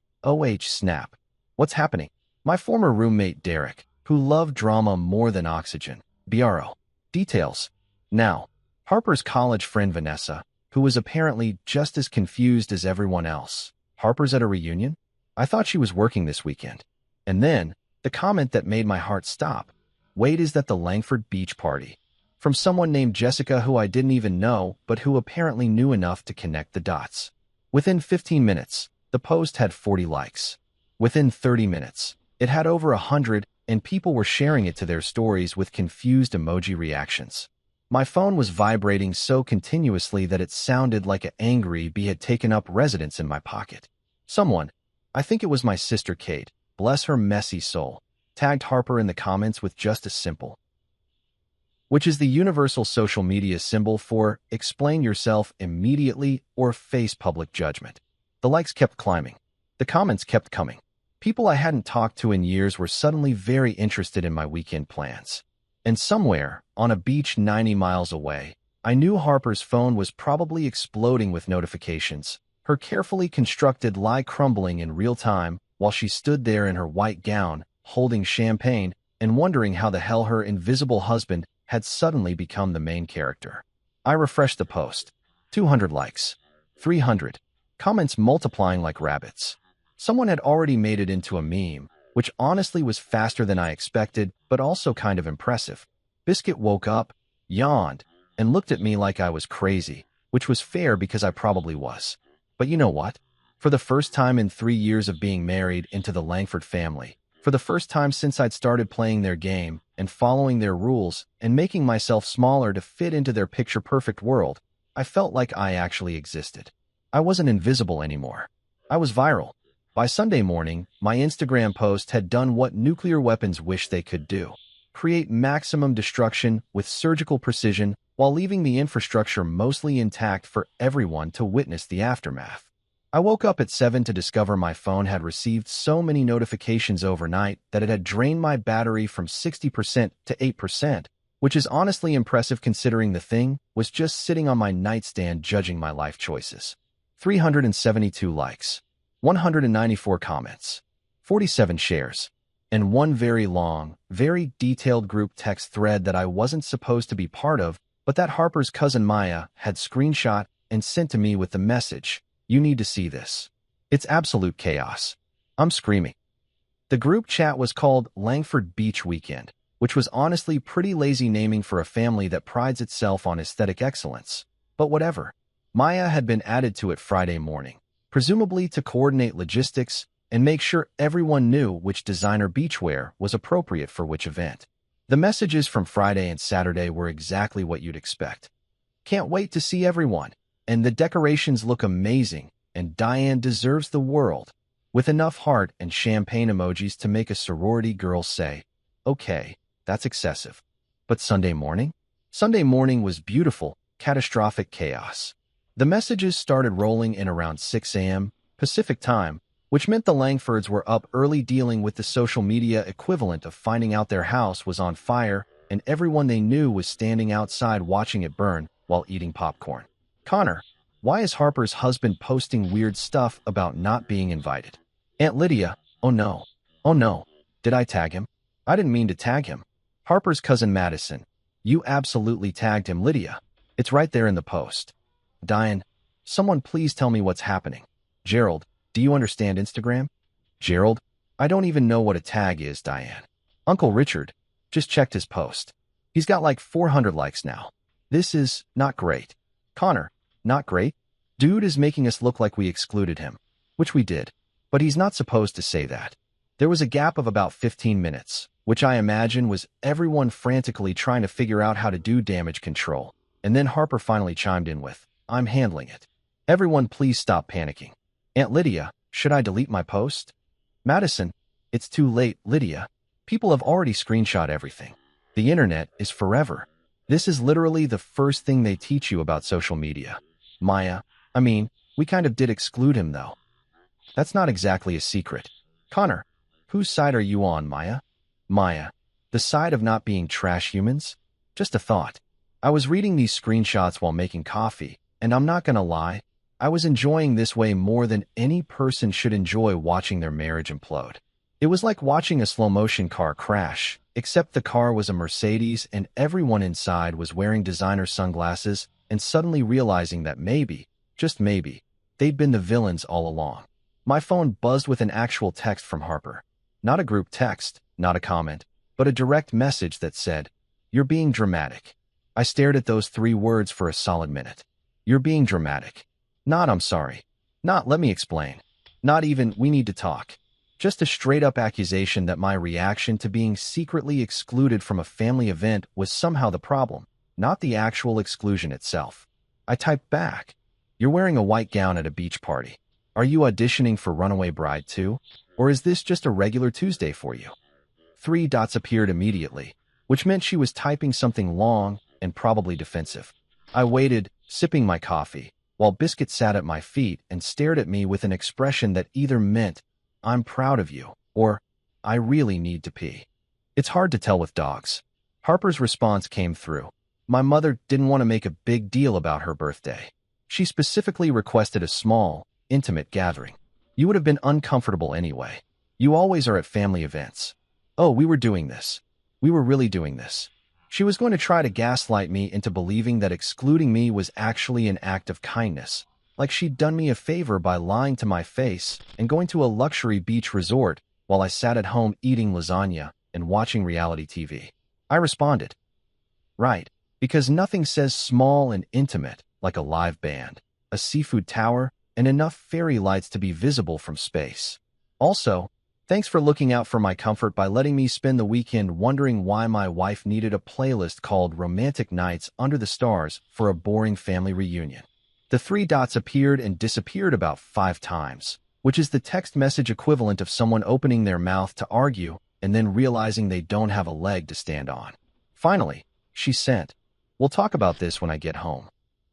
S1: snap. What's happening? My former roommate Derek, who loved drama more than oxygen, BRO. Details. Now, Harper's college friend Vanessa, who was apparently just as confused as everyone else. Harper's at a reunion? I thought she was working this weekend. And then, the comment that made my heart stop. Wait, is that the Langford Beach Party? From someone named Jessica who I didn't even know, but who apparently knew enough to connect the dots. Within 15 minutes, the post had 40 likes. Within 30 minutes, it had over 100, and people were sharing it to their stories with confused emoji reactions. My phone was vibrating so continuously that it sounded like an angry bee had taken up residence in my pocket. Someone, I think it was my sister Kate, bless her messy soul, tagged Harper in the comments with just a simple, which is the universal social media symbol for explain yourself immediately or face public judgment. The likes kept climbing. The comments kept coming. People I hadn't talked to in years were suddenly very interested in my weekend plans. And somewhere, on a beach 90 miles away, I knew Harper's phone was probably exploding with notifications, her carefully constructed lie crumbling in real time while she stood there in her white gown, holding champagne, and wondering how the hell her invisible husband had suddenly become the main character. I refreshed the post. 200 likes. 300. Comments multiplying like rabbits. Someone had already made it into a meme, which honestly was faster than I expected, but also kind of impressive. Biscuit woke up, yawned, and looked at me like I was crazy, which was fair because I probably was. But you know what? For the first time in 3 years of being married into the Langford family, For the first time since I'd started playing their game and following their rules and making myself smaller to fit into their picture-perfect world, I felt like I actually existed. I wasn't invisible anymore. I was viral. By Sunday morning, my Instagram post had done what nuclear weapons wish they could do: create maximum destruction with surgical precision while leaving the infrastructure mostly intact for everyone to witness the aftermath. I woke up at 7 to discover my phone had received so many notifications overnight that it had drained my battery from 60% to 8%, which is honestly impressive considering the thing was just sitting on my nightstand judging my life choices. 372 likes, 194 comments, 47 shares, and one very long, very detailed group text thread that I wasn't supposed to be part of, but that Harper's cousin Maya had screenshot and sent to me with the message, "You need to see this. It's absolute chaos." I'm screaming. The group chat was called Langford Beach Weekend, which was honestly pretty lazy naming for a family that prides itself on aesthetic excellence. But whatever. Maya had been added to it Friday morning, presumably to coordinate logistics and make sure everyone knew which designer beachwear was appropriate for which event. The messages from Friday and Saturday were exactly what you'd expect. "Can't wait to see everyone. And the decorations look amazing, and Diane deserves the world," with enough heart and champagne emojis to make a sorority girl say, "Okay, that's excessive." But Sunday morning? Sunday morning was beautiful, catastrophic chaos. The messages started rolling in around 6 a.m. Pacific time, which meant the Langfords were up early dealing with the social media equivalent of finding out their house was on fire and everyone they knew was standing outside watching it burn while eating popcorn. "Connor, why is Harper's husband posting weird stuff about not being invited?" Aunt Lydia, "Oh no. Oh no. Did I tag him? I didn't mean to tag him." Harper's cousin Madison, "You absolutely tagged him, Lydia. It's right there in the post." Diane, "Someone please tell me what's happening." Gerald, "Do you understand Instagram?" Gerald, "I don't even know what a tag is, Diane." Uncle Richard, "Just checked his post. He's got like 400 likes now. This is not great." Connor, "Not great? Dude is making us look like we excluded him." Which we did. But he's not supposed to say that. There was a gap of about 15 minutes, which I imagine was everyone frantically trying to figure out how to do damage control. And then Harper finally chimed in with, "I'm handling it. Everyone please stop panicking." Aunt Lydia, "Should I delete my post?" Madison, "It's too late, Lydia. People have already screenshot everything. The internet is forever. This is literally the first thing they teach you about social media." Maya, "I mean, we kind of did exclude him though. That's not exactly a secret." Connor, "Whose side are you on, Maya?" Maya, "The side of not being trash humans? Just a thought. I was reading these screenshots while making coffee, and I'm not gonna lie, I was enjoying this way more than any person should enjoy watching their marriage implode. It was like watching a slow-motion car crash, except the car was a Mercedes and everyone inside was wearing designer sunglasses and suddenly realizing that maybe, just maybe, they'd been the villains all along. My phone buzzed with an actual text from Harper. Not a group text, not a comment, but a direct message that said, "You're being dramatic." I stared at those 3 words for a solid minute. You're being dramatic. Not "I'm sorry." Not "Let me explain." Not even "We need to talk." Just a straight-up accusation that my reaction to being secretly excluded from a family event was somehow the problem, not the actual exclusion itself. I typed back, "You're wearing a white gown at a beach party. Are you auditioning for Runaway Bride too? Or is this just a regular Tuesday for you?" 3 dots appeared immediately, which meant she was typing something long and probably defensive. I waited, sipping my coffee, while Biscuit sat at my feet and stared at me with an expression that either meant, "I'm proud of you," or "I really need to pee." It's hard to tell with dogs. Harper's response came through. My mother didn't want to make a big deal about her birthday. She specifically requested a small, intimate gathering. You would have been uncomfortable anyway. You always are at family events. "Oh, we were doing this. We were really doing this." She was going to try to gaslight me into believing that excluding me was actually an act of kindness, like she'd done me a favor by lying to my face and going to a luxury beach resort while I sat at home eating lasagna and watching reality TV. I responded, "Right, because nothing says small and intimate like a live band, a seafood tower, and enough fairy lights to be visible from space. Also, Thanks for looking out for my comfort by letting me spend the weekend wondering why my wife needed a playlist called Romantic Nights Under the Stars for a boring family reunion. The three dots appeared and disappeared about 5 times, which is the text message equivalent of someone opening their mouth to argue and then realizing they don't have a leg to stand on. Finally, she sent, "We'll talk about this when I get home.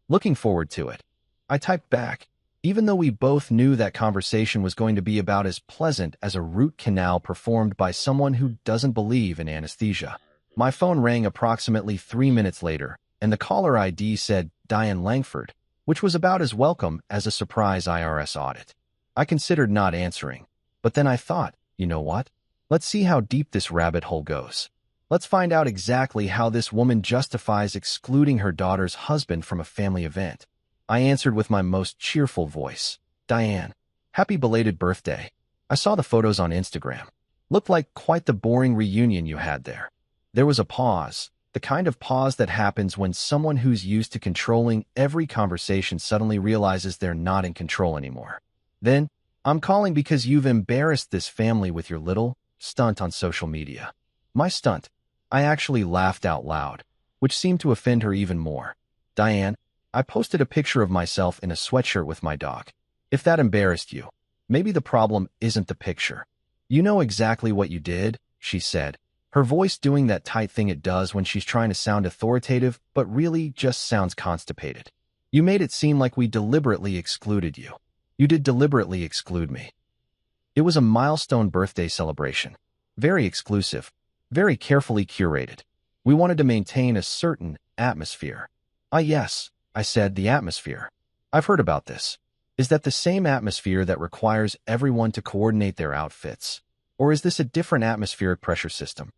S1: Looking forward to it." I typed back, even though we both knew that conversation was going to be about as pleasant as a root canal performed by someone who doesn't believe in anesthesia. My phone rang approximately 3 minutes later, and the caller ID said Diane Langford, which was about as welcome as a surprise IRS audit. I considered not answering, but then I thought, you know what? Let's see how deep this rabbit hole goes. Let's find out exactly how this woman justifies excluding her daughter's husband from a family event. I answered with my most cheerful voice. "Diane, happy belated birthday. I saw the photos on Instagram. Looked like quite the boring reunion you had there." There was a pause, the kind of pause that happens when someone who's used to controlling every conversation suddenly realizes they're not in control anymore. Then, "I'm calling because you've embarrassed this family with your little stunt on social media." My stunt. I actually laughed out loud, which seemed to offend her even more. "Diane, I posted a picture of myself in a sweatshirt with my dog. If that embarrassed you, maybe the problem isn't the picture. You know exactly what you did," she said, her voice doing that tight thing it does when she's trying to sound authoritative but really just sounds constipated. "You made it seem like we deliberately excluded you. You did deliberately exclude me." It was a milestone birthday celebration. Very exclusive, very carefully curated. We wanted to maintain a certain atmosphere. Yes, I said, "the atmosphere. I've heard about this. Is that the same atmosphere that requires everyone to coordinate their outfits? Or is this a different atmospheric pressure system?"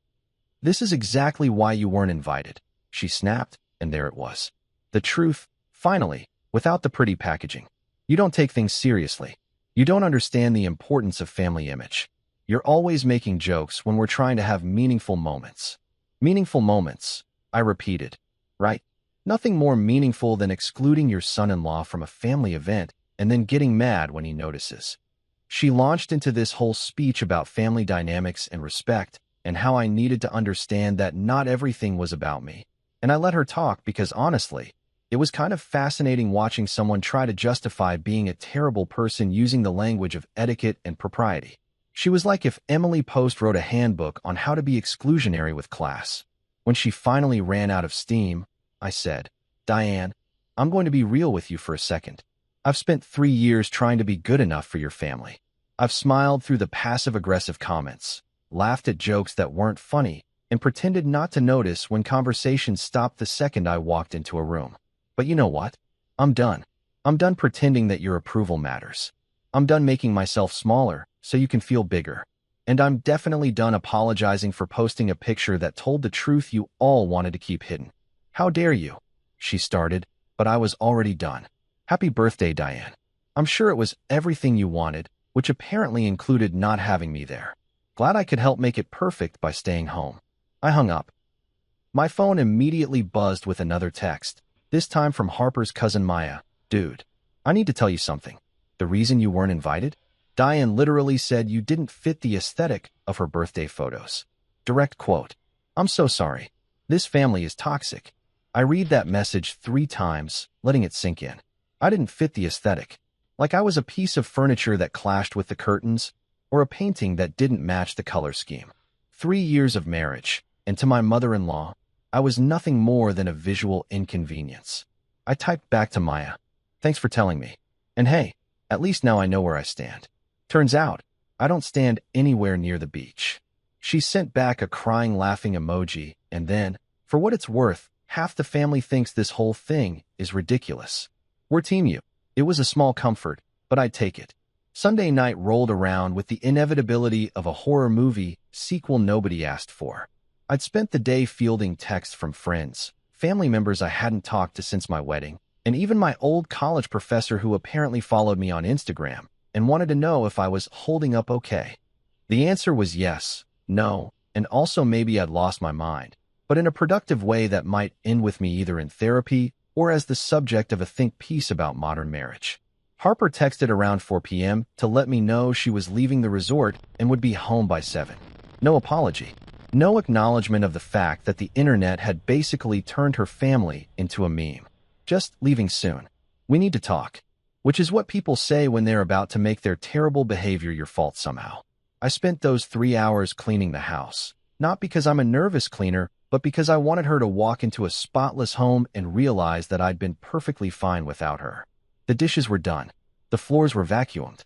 S1: "This is exactly why you weren't invited," she snapped, and there it was. The truth, finally, without the pretty packaging. "You don't take things seriously. You don't understand the importance of family image. You're always making jokes when we're trying to have meaningful moments." "Meaningful moments," I repeated. "Right? Nothing more meaningful than excluding your son-in-law from a family event and then getting mad when he notices." She launched into this whole speech about family dynamics and respect and how I needed to understand that not everything was about me. And I let her talk because honestly, it was kind of fascinating watching someone try to justify being a terrible person using the language of etiquette and propriety. She was like if Emily Post wrote a handbook on how to be exclusionary with class. When she finally ran out of steam, I said, "Diane, I'm going to be real with you for a second. I've spent 3 years trying to be good enough for your family. I've smiled through the passive-aggressive comments, laughed at jokes that weren't funny, and pretended not to notice when conversations stopped the second I walked into a room. But you know what? I'm done. I'm done pretending that your approval matters. I'm done making myself smaller so you can feel bigger. And I'm definitely done apologizing for posting a picture that told the truth you all wanted to keep hidden." "How dare you?" she started, but I was already done. "Happy birthday, Diane. I'm sure it was everything you wanted, which apparently included not having me there. Glad I could help make it perfect by staying home." I hung up. My phone immediately buzzed with another text, this time from Harper's cousin Maya. "Dude, I need to tell you something. The reason you weren't invited? Diane literally said you didn't fit the aesthetic of her birthday photos." Direct quote. "I'm so sorry. This family is toxic." I read that message 3 times, letting it sink in. I didn't fit the aesthetic. Like I was a piece of furniture that clashed with the curtains, or a painting that didn't match the color scheme. 3 years of marriage, and to my mother-in-law, I was nothing more than a visual inconvenience. I typed back to Maya, "Thanks for telling me. And hey, at least now I know where I stand." Turns out, I don't stand anywhere near the beach. She sent back a crying laughing emoji, and then, for what it's worth, half the family thinks this whole thing is ridiculous. We're Team U. It was a small comfort, but I'd take it. Sunday night rolled around with the inevitability of a horror movie sequel nobody asked for. I'd spent the day fielding texts from friends, family members I hadn't talked to since my wedding, and even my old college professor who apparently followed me on Instagram and wanted to know if I was holding up okay. The answer was yes, no, and also maybe I'd lost my mind, but in a productive way that might end with me either in therapy or as the subject of a think piece about modern marriage. Harper texted around 4 p.m. to let me know she was leaving the resort and would be home by 7. No apology. No acknowledgement of the fact that the internet had basically turned her family into a meme. Just leaving soon. We need to talk. Which is what people say when they're about to make their terrible behavior your fault somehow. I spent those 3 hours cleaning the house. Not because I'm a nervous cleaner, but because I wanted her to walk into a spotless home and realize that I'd been perfectly fine without her. The dishes were done. The floors were vacuumed.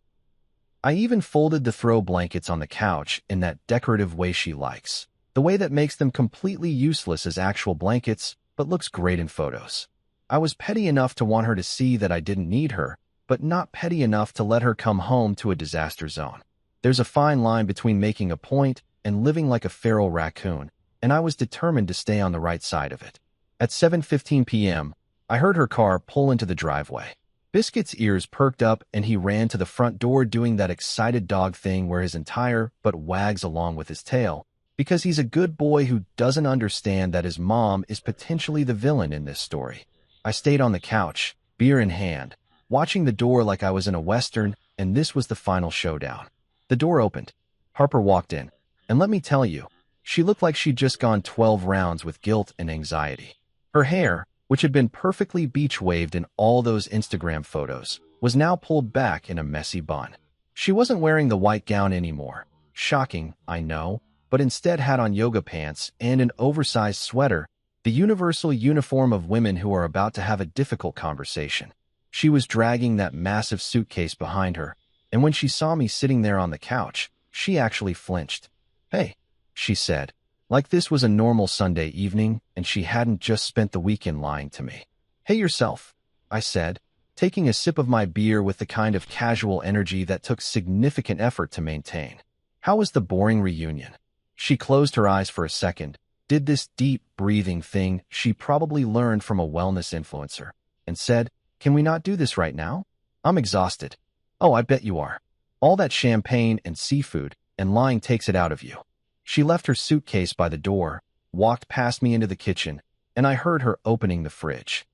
S1: I even folded the throw blankets on the couch in that decorative way she likes. The way that makes them completely useless as actual blankets, but looks great in photos. I was petty enough to want her to see that I didn't need her, but not petty enough to let her come home to a disaster zone. There's a fine line between making a point and living like a feral raccoon, and I was determined to stay on the right side of it. At 7:15 p.m., I heard her car pull into the driveway. Biscuit's ears perked up and he ran to the front door doing that excited dog thing where his entire butt wags along with his tail, because he's a good boy who doesn't understand that his mom is potentially the villain in this story. I stayed on the couch, beer in hand, watching the door like I was in a Western, and this was the final showdown. The door opened. Harper walked in. And let me tell you, she looked like she'd just gone 12 rounds with guilt and anxiety. Her hair, which had been perfectly beach-waved in all those Instagram photos, was now pulled back in a messy bun. She wasn't wearing the white gown anymore. Shocking, I know, but instead had on yoga pants and an oversized sweater, the universal uniform of women who are about to have a difficult conversation. She was dragging that massive suitcase behind her, and when she saw me sitting there on the couch, she actually flinched. "Hey," she said, like this was a normal Sunday evening and she hadn't just spent the weekend lying to me. "Hey yourself," I said, taking a sip of my beer with the kind of casual energy that took significant effort to maintain. "How was the boring reunion?" She closed her eyes for a second, did this deep breathing thing she probably learned from a wellness influencer, and said, "Can we not do this right now? I'm exhausted." "Oh, I bet you are. All that champagne and seafood and lying takes it out of you." She left her suitcase by the door, walked past me into the kitchen, and I heard her opening the fridge.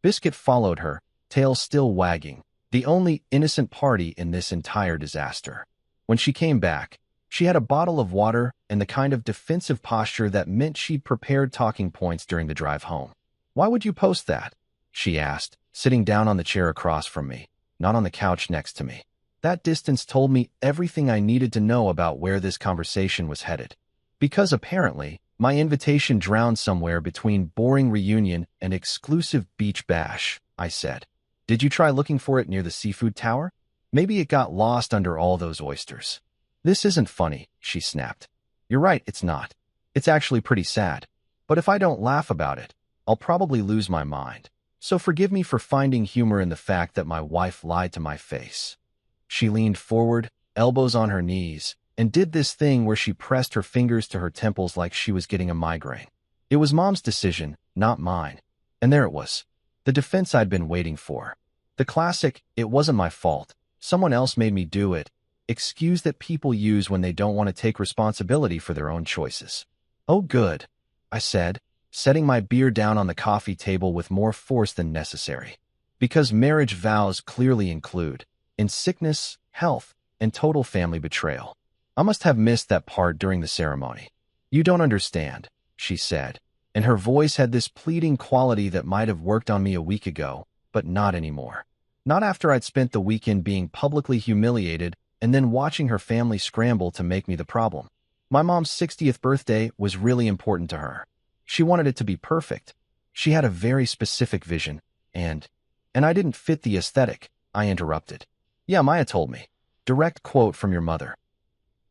S1: Biscuit followed her, tail still wagging, the only innocent party in this entire disaster. When she came back, she had a bottle of water and the kind of defensive posture that meant she'd prepared talking points during the drive home. "Why would you post that?" she asked, sitting down on the chair across from me, not on the couch next to me. That distance told me everything I needed to know about where this conversation was headed. Because apparently, my invitation drowned somewhere between boring reunion and exclusive beach bash, I said. "Did you try looking for it near the seafood tower? Maybe it got lost under all those oysters." "This isn't funny," she snapped. "You're right, it's not. It's actually pretty sad. But if I don't laugh about it, I'll probably lose my mind. So forgive me for finding humor in the fact that my wife lied to my face." She leaned forward, elbows on her knees, and did this thing where she pressed her fingers to her temples like she was getting a migraine. It was Mom's decision, not mine. And there it was. The defense I'd been waiting for. The classic, "it wasn't my fault, someone else made me do it," excuse that people use when they don't want to take responsibility for their own choices. "Oh good," I said, setting my beer down on the coffee table with more force than necessary. Because marriage vows clearly include, in sickness, health, and total family betrayal. I must have missed that part during the ceremony. "You don't understand," she said, and her voice had this pleading quality that might have worked on me a week ago, but not anymore. Not after I'd spent the weekend being publicly humiliated and then watching her family scramble to make me the problem. My mom's 60th birthday was really important to her. She wanted it to be perfect. She had a very specific vision, and I didn't fit the aesthetic, I interrupted. "Yeah, Maya told me. Direct quote from your mother.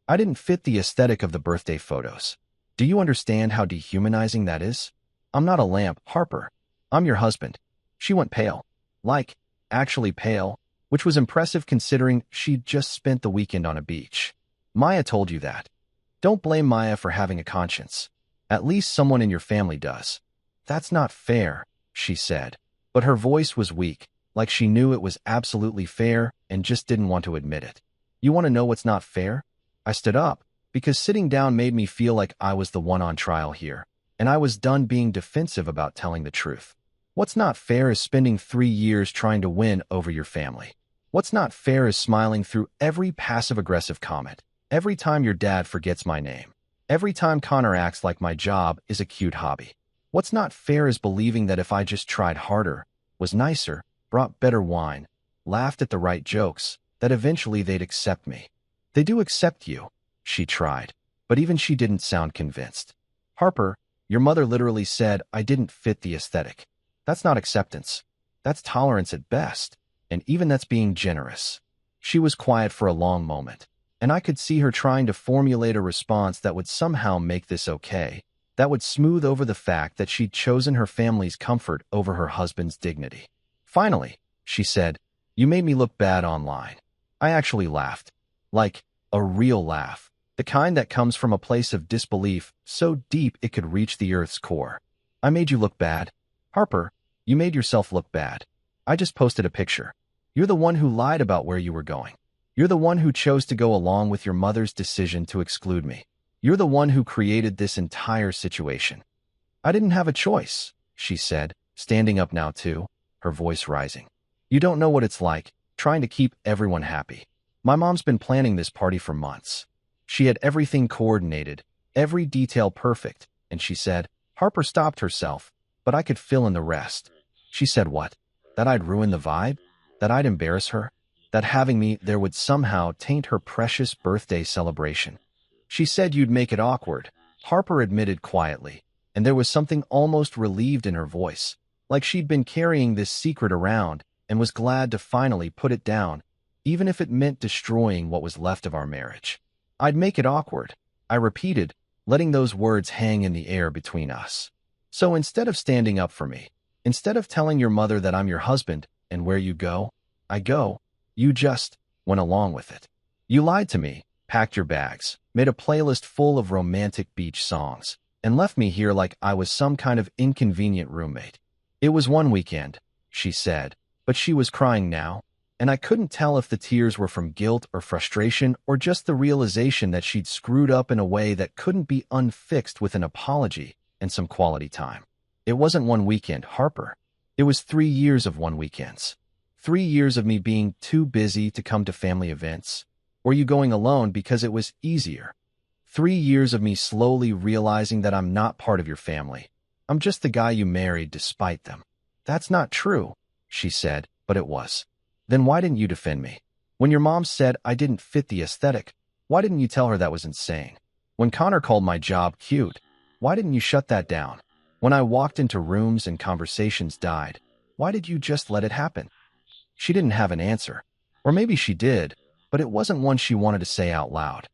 S1: I didn't fit the aesthetic of the birthday photos. Do you understand how dehumanizing that is? I'm not a lamp, Harper. I'm your husband." She went pale. Like, actually pale, which was impressive considering she'd just spent the weekend on a beach. "Maya told you that. Don't blame Maya for having a conscience. At least someone in your family does." "That's not fair," she said, but her voice was weak, like she knew it was absolutely fair and just didn't want to admit it. "You want to know what's not fair?" I stood up, because sitting down made me feel like I was the one on trial here, and I was done being defensive about telling the truth. "What's not fair is spending 3 years trying to win over your family. What's not fair is smiling through every passive-aggressive comment, every time your dad forgets my name, every time Connor acts like my job is a cute hobby. What's not fair is believing that if I just tried harder, was nicer, brought better wine, laughed at the right jokes, that eventually they'd accept me. They do accept you, she tried, but even she didn't sound convinced. Harper, your mother literally said I didn't fit the aesthetic. That's not acceptance. That's tolerance at best, and even that's being generous. She was quiet for a long moment, and I could see her trying to formulate a response that would somehow make this okay, that would smooth over the fact that she'd chosen her family's comfort over her husband's dignity. Finally, she said, you made me look bad online. I actually laughed. Like, a real laugh. The kind that comes from a place of disbelief so deep it could reach the earth's core. I made you look bad? Harper, you made yourself look bad. I just posted a picture. You're the one who lied about where you were going. You're the one who chose to go along with your mother's decision to exclude me. You're the one who created this entire situation. I didn't have a choice, she said, standing up now too, her voice rising. You don't know what it's like, trying to keep everyone happy. My mom's been planning this party for months. She had everything coordinated, every detail perfect, and she said, Harper stopped herself, but I could fill in the rest. She said what? That I'd ruin the vibe? That I'd embarrass her? That having me there would somehow taint her precious birthday celebration? She said you'd make it awkward, Harper admitted quietly, and there was something almost relieved in her voice, like she'd been carrying this secret around and was glad to finally put it down, even if it meant destroying what was left of our marriage. I'd make it awkward, I repeated, letting those words hang in the air between us. So instead of standing up for me, instead of telling your mother that I'm your husband and where you go, I go, you just went along with it. You lied to me, packed your bags, made a playlist full of romantic beach songs, and left me here like I was some kind of inconvenient roommate. It was one weekend, she said, but she was crying now, and I couldn't tell if the tears were from guilt or frustration or just the realization that she'd screwed up in a way that couldn't be unfixed with an apology and some quality time. It wasn't one weekend, Harper. It was 3 years of one weekends. 3 years of me being too busy to come to family events, or you going alone because it was easier. 3 years of me slowly realizing that I'm not part of your family. I'm just the guy you married despite them. That's not true, she said, but it was. Then why didn't you defend me? When your mom said I didn't fit the aesthetic, why didn't you tell her that was insane? When Connor called my job cute, why didn't you shut that down? When I walked into rooms and conversations died, why did you just let it happen? She didn't have an answer. Or maybe she did, but it wasn't one she wanted to say out loud.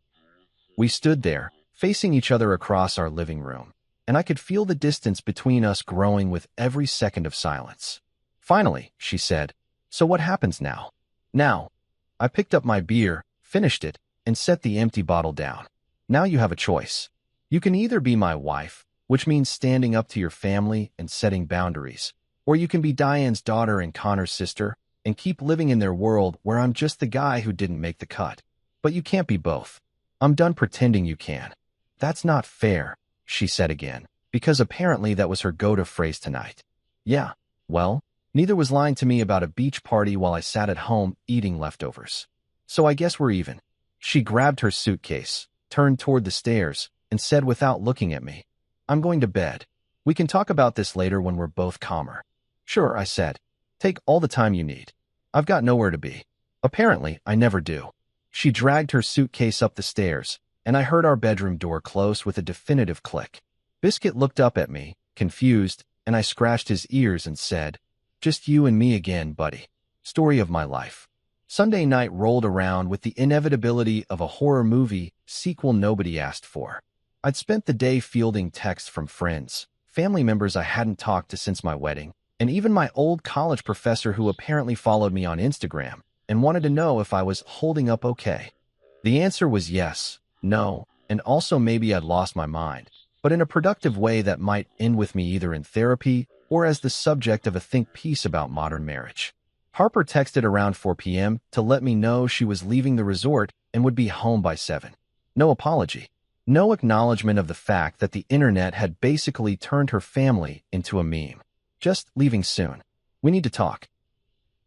S1: We stood there, facing each other across our living room, and I could feel the distance between us growing with every second of silence. Finally, she said, so what happens now? Now. I picked up my beer, finished it, and set the empty bottle down. Now you have a choice. You can either be my wife, which means standing up to your family and setting boundaries, or you can be Diane's daughter and Connor's sister and keep living in their world where I'm just the guy who didn't make the cut. But you can't be both. I'm done pretending you can. That's not fair, she said again, because apparently that was her go-to phrase tonight. Yeah, well, neither was lying to me about a beach party while I sat at home eating leftovers. So I guess we're even. She grabbed her suitcase, turned toward the stairs, and said without looking at me, I'm going to bed. We can talk about this later when we're both calmer. Sure, I said. Take all the time you need. I've got nowhere to be. Apparently, I never do. She dragged her suitcase up the stairs, and I heard our bedroom door close with a definitive click. Biscuit looked up at me, confused, and I scratched his ears and said, just you and me again, buddy. Story of my life. Sunday night rolled around with the inevitability of a horror movie sequel nobody asked for. I'd spent the day fielding texts from friends, family members I hadn't talked to since my wedding, and even my old college professor who apparently followed me on Instagram and wanted to know if I was holding up okay. The answer was yes, no, and also maybe I'd lost my mind, but in a productive way that might end with me either in therapy or as the subject of a think piece about modern marriage. Harper texted around 4 p.m. to let me know she was leaving the resort and would be home by 7. No apology. No acknowledgement of the fact that the internet had basically turned her family into a meme. Just leaving soon. We need to talk.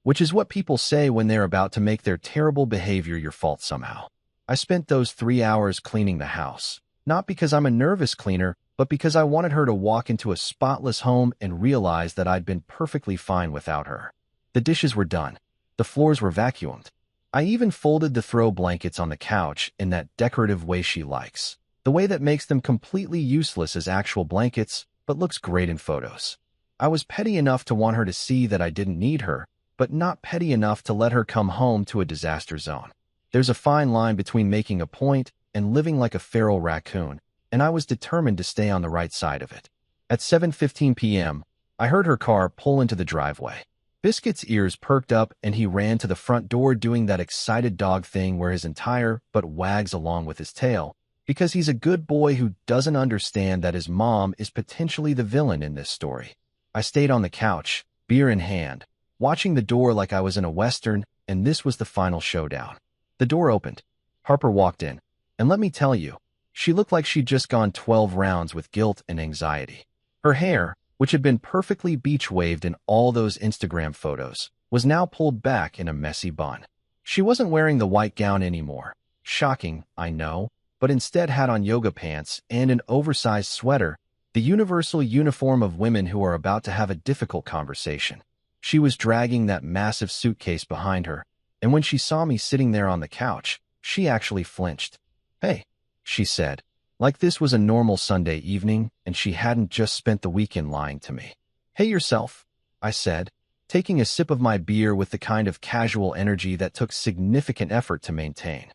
S1: which is what people say when they're about to make their terrible behavior your fault somehow. I spent those 3 hours cleaning the house, not because I'm a nervous cleaner, but because I wanted her to walk into a spotless home and realize that I'd been perfectly fine without her. The dishes were done. The floors were vacuumed. I even folded the throw blankets on the couch in that decorative way she likes, the way that makes them completely useless as actual blankets, but looks great in photos. I was petty enough to want her to see that I didn't need her, but not petty enough to let her come home to a disaster zone. There's a fine line between making a point and living like a feral raccoon, and I was determined to stay on the right side of it. At 7:15 p.m., I heard her car pull into the driveway. Biscuit's ears perked up and he ran to the front door doing that excited dog thing where his entire butt wags along with his tail, because he's a good boy who doesn't understand that his mom is potentially the villain in this story. I stayed on the couch, beer in hand, watching the door like I was in a Western, and this was the final showdown. The door opened. Harper walked in, and let me tell you, she looked like she'd just gone 12 rounds with guilt and anxiety. Her hair, which had been perfectly beach-waved in all those Instagram photos, was now pulled back in a messy bun. She wasn't wearing the white gown anymore. Shocking, I know, but instead had on yoga pants and an oversized sweater, the universal uniform of women who are about to have a difficult conversation. She was dragging that massive suitcase behind her, and when she saw me sitting there on the couch, she actually flinched. "Hey," she said, like this was a normal Sunday evening and she hadn't just spent the weekend lying to me. "Hey yourself," I said, taking a sip of my beer with the kind of casual energy that took significant effort to maintain.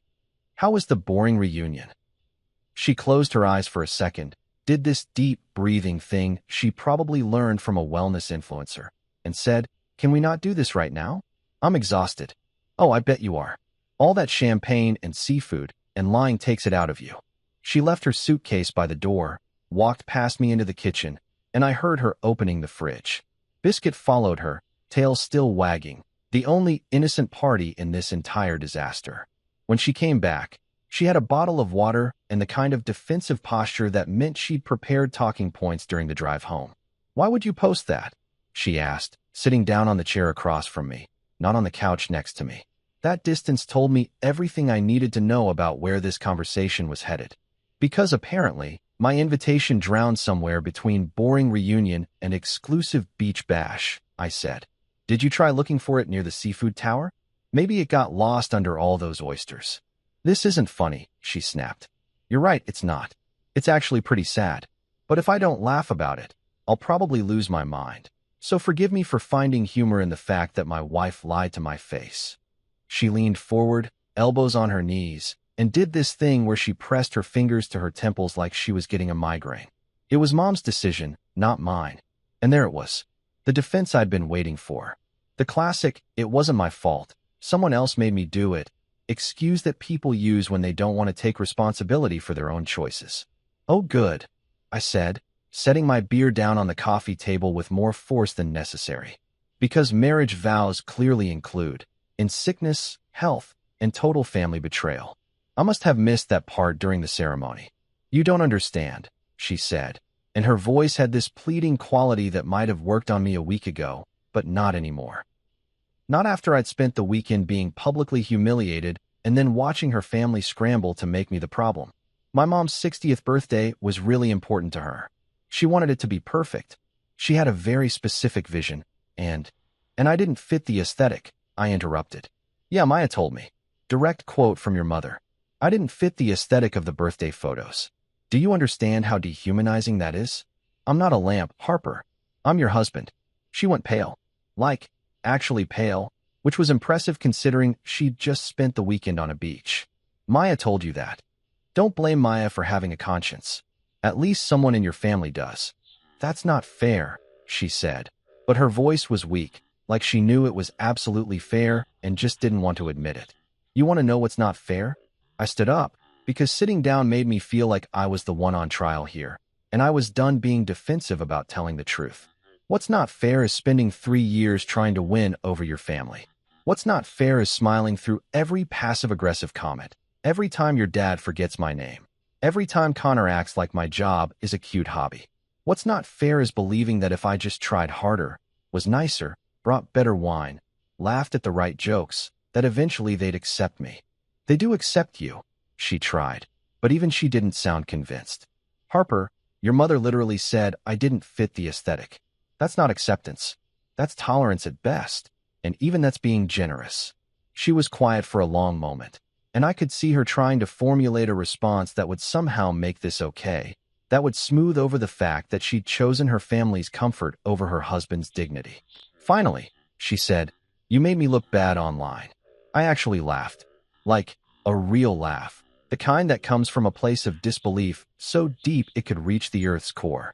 S1: "How was the boring reunion?" She closed her eyes for a second, did this deep breathing thing she probably learned from a wellness influencer, and said, "Can we not do this right now? I'm exhausted." "Oh, I bet you are. All that champagne and seafood and lying takes it out of you." She left her suitcase by the door, walked past me into the kitchen, and I heard her opening the fridge. Biscuit followed her, tail still wagging, the only innocent party in this entire disaster. When she came back, she had a bottle of water and the kind of defensive posture that meant she'd prepared talking points during the drive home. "Why would you post that?" she asked, sitting down on the chair across from me, not on the couch next to me. That distance told me everything I needed to know about where this conversation was headed. Because apparently, my invitation drowned somewhere between boring reunion and exclusive beach bash, I said. "Did you try looking for it near the seafood tower? Maybe it got lost under all those oysters." "This isn't funny," she snapped. "You're right, it's not. It's actually pretty sad. But if I don't laugh about it, I'll probably lose my mind. So forgive me for finding humor in the fact that my wife lied to my face." She leaned forward, elbows on her knees, and did this thing where she pressed her fingers to her temples like she was getting a migraine. It was Mom's decision, not mine. And there it was. The defense I'd been waiting for. The classic, "it wasn't my fault, someone else made me do it," excuse that people use when they don't want to take responsibility for their own choices. "Oh good," I said, setting my beer down on the coffee table with more force than necessary. Because marriage vows clearly include, in sickness, health, and total family betrayal. I must have missed that part during the ceremony. "You don't understand," she said, and her voice had this pleading quality that might have worked on me a week ago, but not anymore. Not after I'd spent the weekend being publicly humiliated and then watching her family scramble to make me the problem. My mom's 60th birthday was really important to her. She wanted it to be perfect. She had a very specific vision, and I didn't fit the aesthetic, I interrupted. "Yeah, Maya told me. Direct quote from your mother. I didn't fit the aesthetic of the birthday photos. Do you understand how dehumanizing that is? I'm not a lamp, Harper. I'm your husband." She went pale. Like, actually pale, which was impressive considering she'd just spent the weekend on a beach. "Maya told you that. Don't blame Maya for having a conscience. At least someone in your family does." "That's not fair," she said, but her voice was weak, like she knew it was absolutely fair and just didn't want to admit it. "You want to know what's not fair?" I stood up, because sitting down made me feel like I was the one on trial here, and I was done being defensive about telling the truth. What's not fair is spending 3 years trying to win over your family. What's not fair is smiling through every passive-aggressive comment, every time your dad forgets my name, every time Connor acts like my job is a cute hobby. What's not fair is believing that if I just tried harder, was nicer, brought better wine, laughed at the right jokes, that eventually they'd accept me. They do accept you, she tried, but even she didn't sound convinced. Harper, your mother literally said I didn't fit the aesthetic. That's not acceptance. That's tolerance at best, and even that's being generous. She was quiet for a long moment, and I could see her trying to formulate a response that would somehow make this okay, that would smooth over the fact that she'd chosen her family's comfort over her husband's dignity. Finally, she said, you made me look bad online. I actually laughed. Like, a real laugh. The kind that comes from a place of disbelief so deep it could reach the earth's core.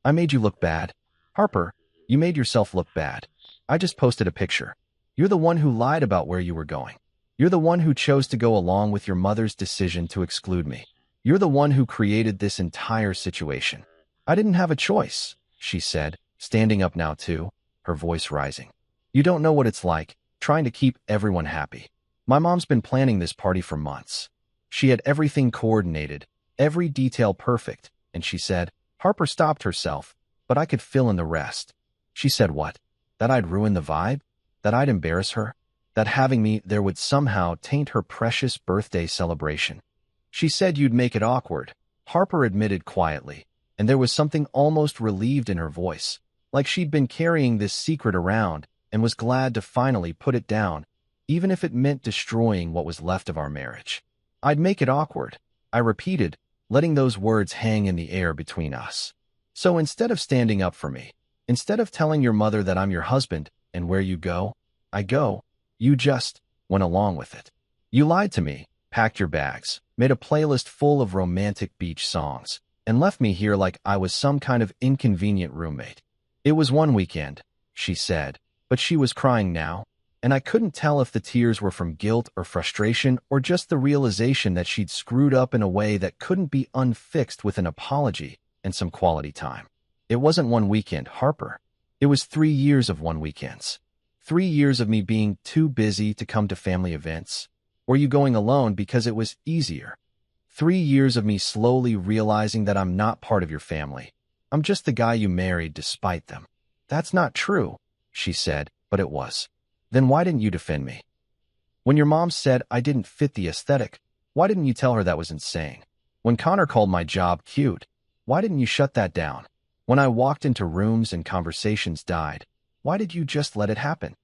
S1: I made you look bad? Harper, you made yourself look bad. I just posted a picture. You're the one who lied about where you were going. You're the one who chose to go along with your mother's decision to exclude me. You're the one who created this entire situation. I didn't have a choice, she said, standing up now too, her voice rising. You don't know what it's like, trying to keep everyone happy. My mom's been planning this party for months. She had everything coordinated, every detail perfect, and she said, Harper stopped herself, but I could fill in the rest. She said what? That I'd ruin the vibe? That I'd embarrass her? That having me there would somehow taint her precious birthday celebration? She said you'd make it awkward, Harper admitted quietly, and there was something almost relieved in her voice, like she'd been carrying this secret around and was glad to finally put it down, even if it meant destroying what was left of our marriage. I'd make it awkward, I repeated, letting those words hang in the air between us. So instead of standing up for me, instead of telling your mother that I'm your husband and where you go, I go, you just went along with it. You lied to me, packed your bags, made a playlist full of romantic beach songs, and left me here like I was some kind of inconvenient roommate. It was one weekend, she said, but she was crying now, and I couldn't tell if the tears were from guilt or frustration or just the realization that she'd screwed up in a way that couldn't be unfixed with an apology and some quality time. It wasn't one weekend, Harper. It was 3 years of one weekends. 3 years of me being too busy to come to family events, or you going alone because it was easier. 3 years of me slowly realizing that I'm not part of your family. I'm just the guy you married despite them. That's not true, she said, but it was. Then why didn't you defend me? When your mom said I didn't fit the aesthetic, why didn't you tell her that was insane? When Connor called my job cute, why didn't you shut that down? When I walked into rooms and conversations died, why did you just let it happen?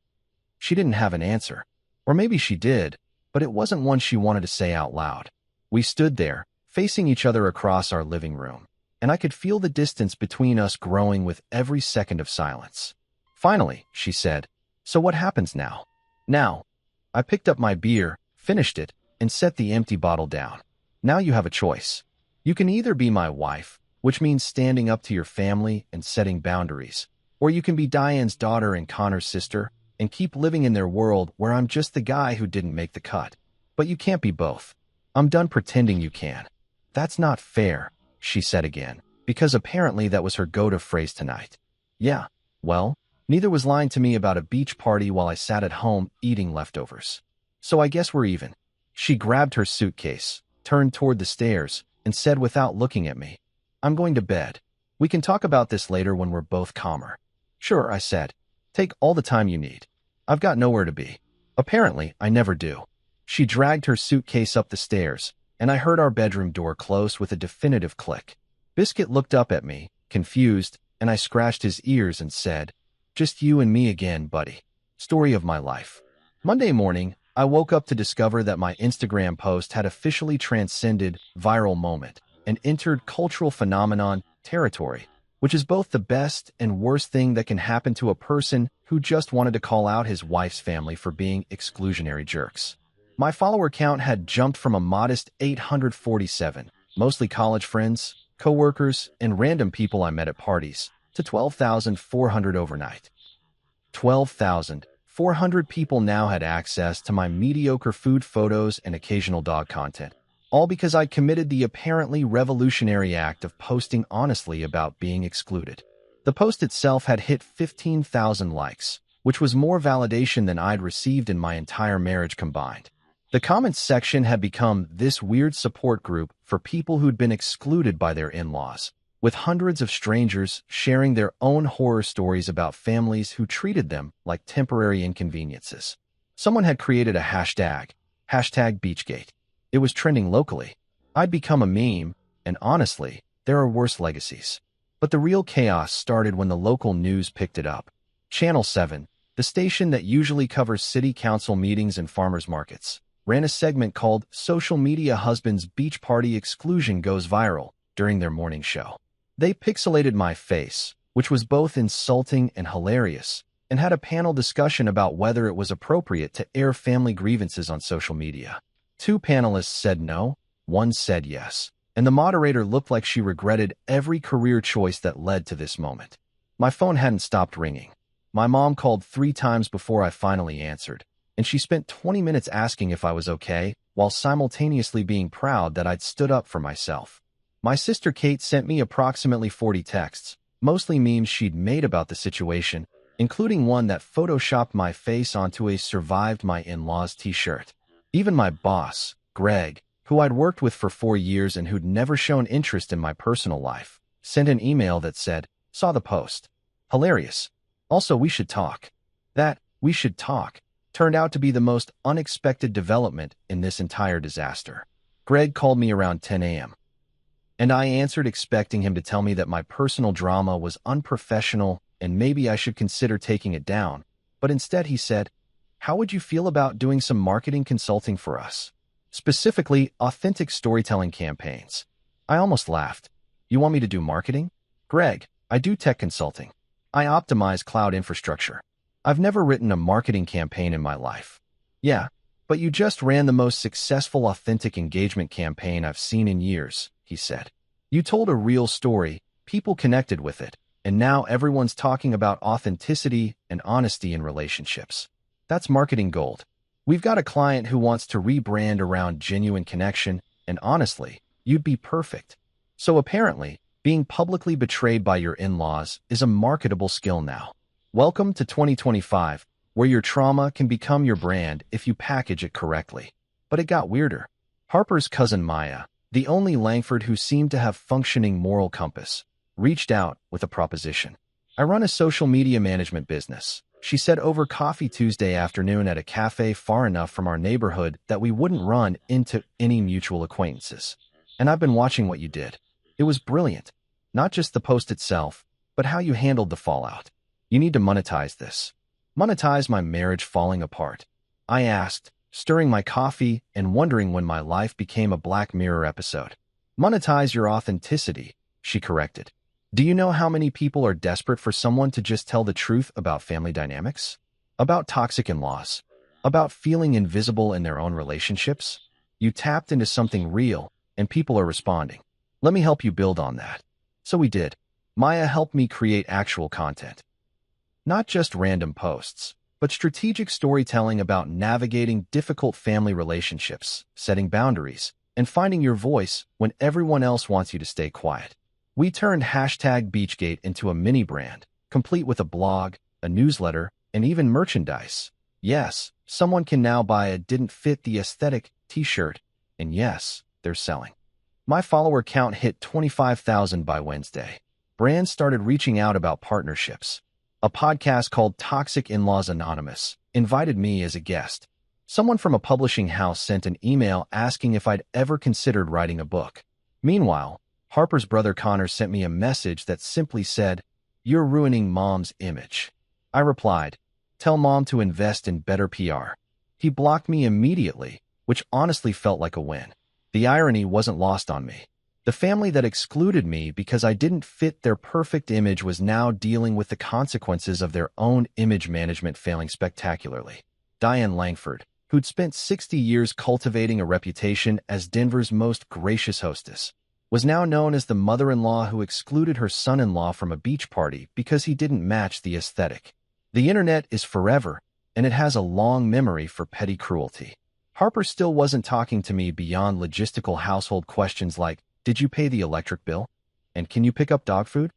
S1: She didn't have an answer. Or maybe she did, but it wasn't one she wanted to say out loud. We stood there, facing each other across our living room, and I could feel the distance between us growing with every second of silence. Finally, she said, so what happens now? Now. I picked up my beer, finished it, and set the empty bottle down. Now you have a choice. You can either be my wife, which means standing up to your family and setting boundaries, or you can be Diane's daughter and Connor's sister and keep living in their world where I'm just the guy who didn't make the cut. But you can't be both. I'm done pretending you can. That's not fair, she said again, because apparently that was her go-to phrase tonight. Yeah, well, neither was lying to me about a beach party while I sat at home eating leftovers. So I guess we're even. She grabbed her suitcase, turned toward the stairs, and said without looking at me, I'm going to bed. We can talk about this later when we're both calmer. Sure, I said. Take all the time you need. I've got nowhere to be. Apparently, I never do. She dragged her suitcase up the stairs, and I heard our bedroom door close with a definitive click. Biscuit looked up at me, confused, and I scratched his ears and said, just you and me again, buddy. Story of my life. Monday morning, I woke up to discover that my Instagram post had officially transcended viral moment and entered cultural phenomenon territory, which is both the best and worst thing that can happen to a person who just wanted to call out his wife's family for being exclusionary jerks. My follower count had jumped from a modest 847, mostly college friends, coworkers, and random people I met at parties, to 12,400 overnight. 12,400 people now had access to my mediocre food photos and occasional dog content, all because I committed the apparently revolutionary act of posting honestly about being excluded. The post itself had hit 15,000 likes, which was more validation than I'd received in my entire marriage combined. The comments section had become this weird support group for people who'd been excluded by their in-laws, with hundreds of strangers sharing their own horror stories about families who treated them like temporary inconveniences. Someone had created a hashtag Beachgate. It was trending locally. I'd become a meme, and honestly, there are worse legacies. But the real chaos started when the local news picked it up. Channel 7, the station that usually covers city council meetings and farmers markets, ran a segment called Social Media Husband's Beach Party Exclusion Goes Viral during their morning show. They pixelated my face, which was both insulting and hilarious, and had a panel discussion about whether it was appropriate to air family grievances on social media. Two panelists said no, one said yes, and the moderator looked like she regretted every career choice that led to this moment. My phone hadn't stopped ringing. My mom called 3 times before I finally answered, and she spent 20 minutes asking if I was okay, while simultaneously being proud that I'd stood up for myself. My sister Kate sent me approximately 40 texts, mostly memes she'd made about the situation, including one that photoshopped my face onto a "Survived My In-Laws" t-shirt. Even my boss, Greg, who I'd worked with for 4 years and who'd never shown interest in my personal life, sent an email that said, "Saw the post. Hilarious. Also, we should talk." That "we should talk" turned out to be the most unexpected development in this entire disaster. Greg called me around 10 a.m. and I answered expecting him to tell me that my personal drama was unprofessional and maybe I should consider taking it down, but instead he said, "How would you feel about doing some marketing consulting for us? Specifically, authentic storytelling campaigns?" I almost laughed. "You want me to do marketing?" "Greg, I do tech consulting. I optimize cloud infrastructure. I've never written a marketing campaign in my life." "Yeah, but you just ran the most successful authentic engagement campaign I've seen in years," he said. "You told a real story, people connected with it, and now everyone's talking about authenticity and honesty in relationships. That's marketing gold. We've got a client who wants to rebrand around genuine connection, and honestly, you'd be perfect." So apparently, being publicly betrayed by your in-laws is a marketable skill now. Welcome to 2025, where your trauma can become your brand if you package it correctly. But it got weirder. Harper's cousin Maya, the only Langford who seemed to have functioning moral compass, reached out with a proposition. "I run a social media management business," she said over coffee Tuesday afternoon at a cafe far enough from our neighborhood that we wouldn't run into any mutual acquaintances. "And I've been watching what you did. It was brilliant. Not just the post itself, but how you handled the fallout. You need to monetize this." "Monetize my marriage falling apart?" I asked, stirring my coffee and wondering when my life became a Black Mirror episode. "Monetize your authenticity," she corrected. "Do you know how many people are desperate for someone to just tell the truth about family dynamics? About toxic in-laws? About feeling invisible in their own relationships? You tapped into something real, and people are responding. Let me help you build on that." So we did. Maya helped me create actual content. Not just random posts, but strategic storytelling about navigating difficult family relationships, setting boundaries, and finding your voice when everyone else wants you to stay quiet. We turned hashtag Beachgate into a mini brand, complete with a blog, a newsletter, and even merchandise. Yes, someone can now buy a "didn't fit the aesthetic" t-shirt, and yes, they're selling. My follower count hit 25,000 by Wednesday. Brands started reaching out about partnerships. A podcast called Toxic In-Laws Anonymous invited me as a guest. Someone from a publishing house sent an email asking if I'd ever considered writing a book. Meanwhile, Harper's brother Connor sent me a message that simply said, "You're ruining Mom's image." I replied, "Tell Mom to invest in better PR." He blocked me immediately, which honestly felt like a win. The irony wasn't lost on me. The family that excluded me because I didn't fit their perfect image was now dealing with the consequences of their own image management failing spectacularly. Diane Langford, who'd spent 60 years cultivating a reputation as Denver's most gracious hostess, was now known as the mother-in-law who excluded her son-in-law from a beach party because he didn't match the aesthetic. The internet is forever, and it has a long memory for petty cruelty. Harper still wasn't talking to me beyond logistical household questions like, "Did you pay the electric bill? And can you pick up dog food?"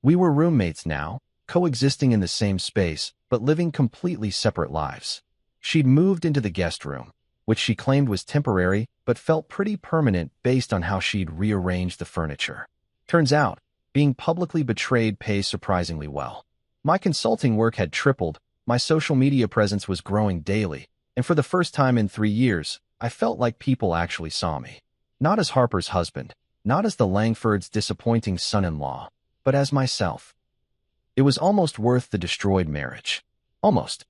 S1: We were roommates now, coexisting in the same space, but living completely separate lives. She'd moved into the guest room, which she claimed was temporary, but felt pretty permanent based on how she'd rearranged the furniture. Turns out, Being publicly betrayed pays surprisingly well. My consulting work had tripled, my social media presence was growing daily, and for the first time in 3 years, I felt like people actually saw me. Not as Harper's husband, not as the Langfords' disappointing son-in-law, but as myself. It was almost worth the destroyed marriage. Almost.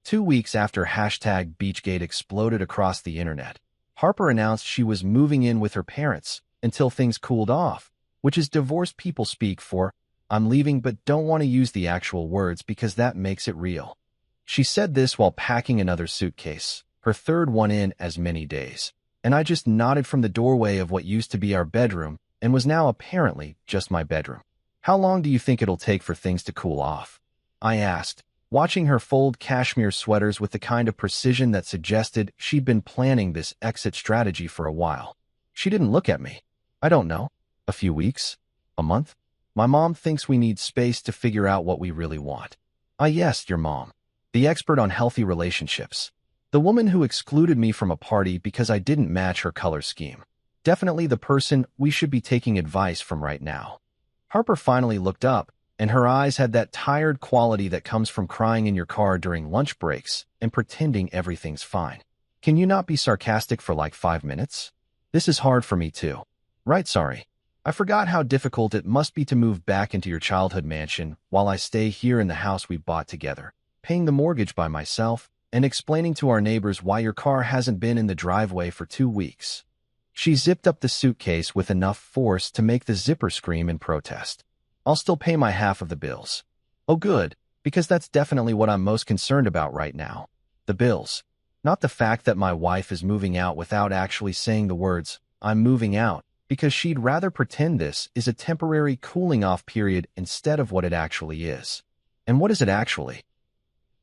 S1: 2 weeks after #Beachgate exploded across the internet, Harper announced she was moving in with her parents until things cooled off, which is divorced people speak for, "I'm leaving but don't want to use the actual words because that makes it real." She said this while packing another suitcase, her third one in as many days, and I just nodded from the doorway of what used to be our bedroom and was now apparently just my bedroom. "How long do you think it'll take for things to cool off?" I asked, watching her fold cashmere sweaters with the kind of precision that suggested she'd been planning this exit strategy for a while. She didn't look at me. "I don't know. A few weeks? A month? My mom thinks we need space to figure out what we really want." "Ah, yes, your mom. The expert on healthy relationships. The woman who excluded me from a party because I didn't match her color scheme. Definitely the person we should be taking advice from right now." Harper finally looked up, and her eyes had that tired quality that comes from crying in your car during lunch breaks and pretending everything's fine. "Can you not be sarcastic for like 5 minutes? This is hard for me too." "Right, sorry. I forgot how difficult it must be to move back into your childhood mansion while I stay here in the house we bought together, paying the mortgage by myself, and explaining to our neighbors why your car hasn't been in the driveway for 2 weeks. She zipped up the suitcase with enough force to make the zipper scream in protest. "I'll still pay my half of the bills." "Oh good, because that's definitely what I'm most concerned about right now. The bills. Not the fact that my wife is moving out without actually saying the words, 'I'm moving out,' because she'd rather pretend this is a temporary cooling-off period instead of what it actually is." "And what is it actually?"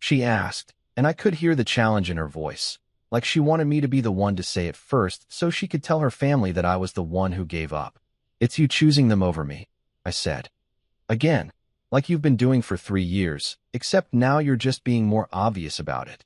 S1: she asked, and I could hear the challenge in her voice, like she wanted me to be the one to say it first so she could tell her family that I was the one who gave up. "It's you choosing them over me," I said. "Again, like you've been doing for 3 years, except now you're just being more obvious about it."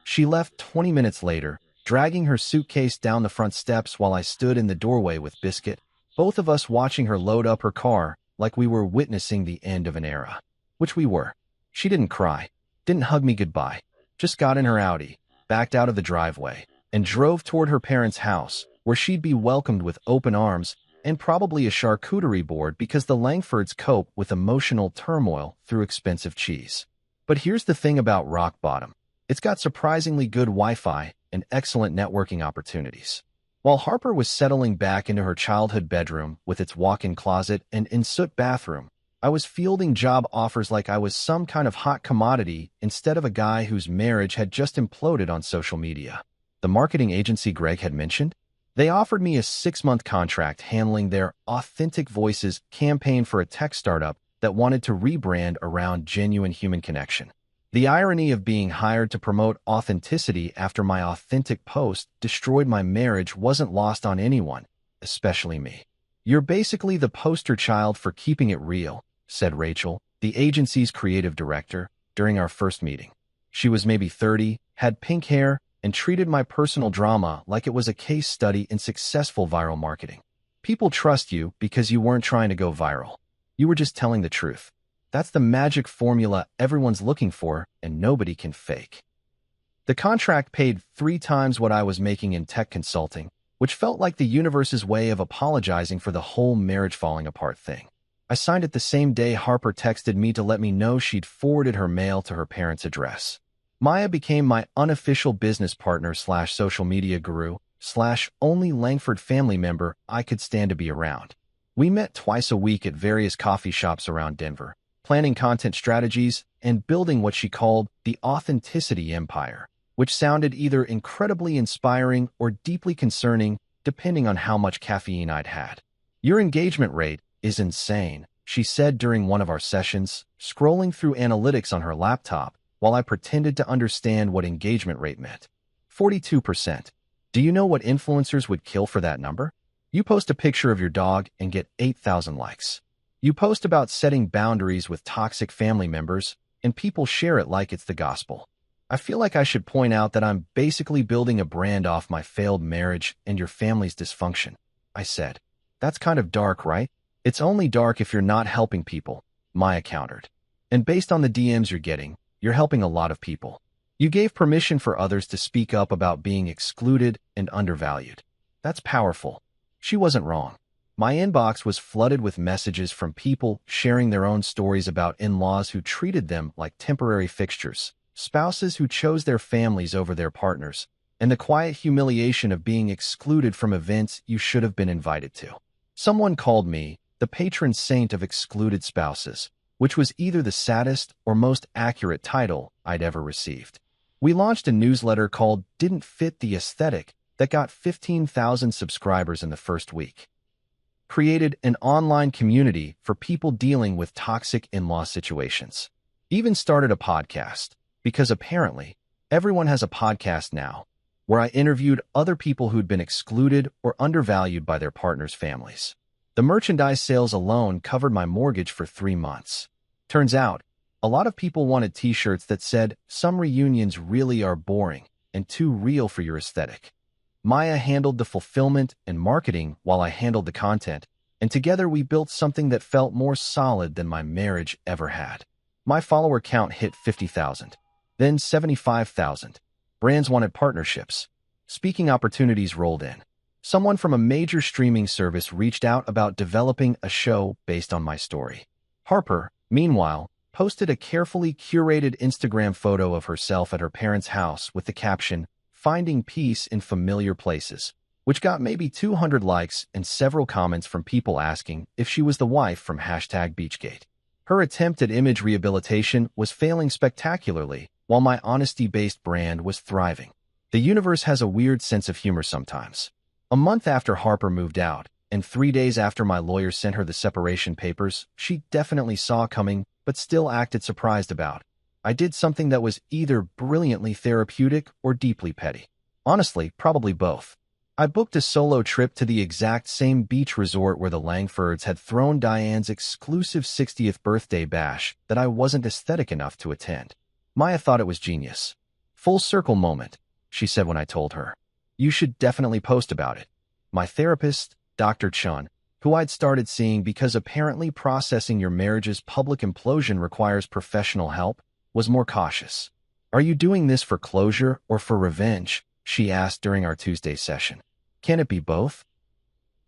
S1: She left 20 minutes later, dragging her suitcase down the front steps while I stood in the doorway with Biscuit, both of us watching her load up her car like we were witnessing the end of an era. Which we were. She didn't cry, didn't hug me goodbye, just got in her Audi, backed out of the driveway, and drove toward her parents' house, where she'd be welcomed with open arms and probably a charcuterie board because the Langfords cope with emotional turmoil through expensive cheese. But here's the thing about Rock Bottom. It's got surprisingly good Wi-Fi and excellent networking opportunities. While Harper was settling back into her childhood bedroom with its walk-in closet and ensuite bathroom, I was fielding job offers like I was some kind of hot commodity instead of a guy whose marriage had just imploded on social media. The marketing agency Greg had mentioned? They offered me a 6-month contract handling their Authentic Voices campaign for a tech startup that wanted to rebrand around genuine human connection. The irony of being hired to promote authenticity after my authentic post destroyed my marriage wasn't lost on anyone, especially me. "You're basically the poster child for keeping it real," said Rachel, the agency's creative director, during our first meeting. She was maybe 30, had pink hair, and treated my personal drama like it was a case study in successful viral marketing. "People trust you because you weren't trying to go viral. You were just telling the truth. That's the magic formula everyone's looking for, and nobody can fake." The contract paid 3 times what I was making in tech consulting, which felt like the universe's way of apologizing for the whole marriage falling apart thing. I signed it the same day Harper texted me to let me know she'd forwarded her mail to her parents' address. Maya became my unofficial business partner / social media guru / only Langford family member I could stand to be around. We met twice a week at various coffee shops around Denver, planning content strategies and building what she called the authenticity empire, which sounded either incredibly inspiring or deeply concerning, depending on how much caffeine I'd had. "Your engagement rate is insane," she said during one of our sessions, scrolling through analytics on her laptop while I pretended to understand what engagement rate meant. 42%. Do you know what influencers would kill for that number? You post a picture of your dog and get 8,000 likes. You post about setting boundaries with toxic family members, and people share it like it's the gospel. I feel like I should point out that I'm basically building a brand off my failed marriage and your family's dysfunction," I said. "That's kind of dark, right?" It's only dark if you're not helping people, Maya countered. And based on the DMs you're getting, you're helping a lot of people. You gave permission for others to speak up about being excluded and undervalued. That's powerful. She wasn't wrong. My inbox was flooded with messages from people sharing their own stories about in-laws who treated them like temporary fixtures, spouses who chose their families over their partners, and the quiet humiliation of being excluded from events you should have been invited to. Someone called me the patron saint of excluded spouses, which was either the saddest or most accurate title I'd ever received. We launched a newsletter called Didn't Fit the Aesthetic that got 15,000 subscribers in the first week. Created an online community for people dealing with toxic in-law situations. Even started a podcast, because apparently everyone has a podcast now, where I interviewed other people who'd been excluded or undervalued by their partners' families. The merchandise sales alone covered my mortgage for 3 months. Turns out, a lot of people wanted t-shirts that said, "Some reunions really are boring and too real for your aesthetic." Maya handled the fulfillment and marketing while I handled the content, and together we built something that felt more solid than my marriage ever had. My follower count hit 50,000, then 75,000. Brands wanted partnerships. Speaking opportunities rolled in. Someone from a major streaming service reached out about developing a show based on my story. Harper, meanwhile, posted a carefully curated Instagram photo of herself at her parents' house with the caption, "Finding peace in familiar places," which got maybe 200 likes and several comments from people asking if she was the wife from #Beachgate. Her attempt at image rehabilitation was failing spectacularly, while my honesty-based brand was thriving. The universe has a weird sense of humor sometimes. A month after Harper moved out, and 3 days after my lawyer sent her the separation papers, she definitely saw coming, but still acted surprised about. I did something that was either brilliantly therapeutic or deeply petty. Honestly, probably both. I booked a solo trip to the exact same beach resort where the Langfords had thrown Diane's exclusive 60th birthday bash that I wasn't aesthetic enough to attend. Maya thought it was genius. "Full circle moment," she said when I told her. "You should definitely post about it." My therapist, Dr. Chun, who I'd started seeing because apparently processing your marriage's public implosion requires professional help, was more cautious. "Are you doing this for closure or for revenge?" she asked during our Tuesday session. "Can it be both?"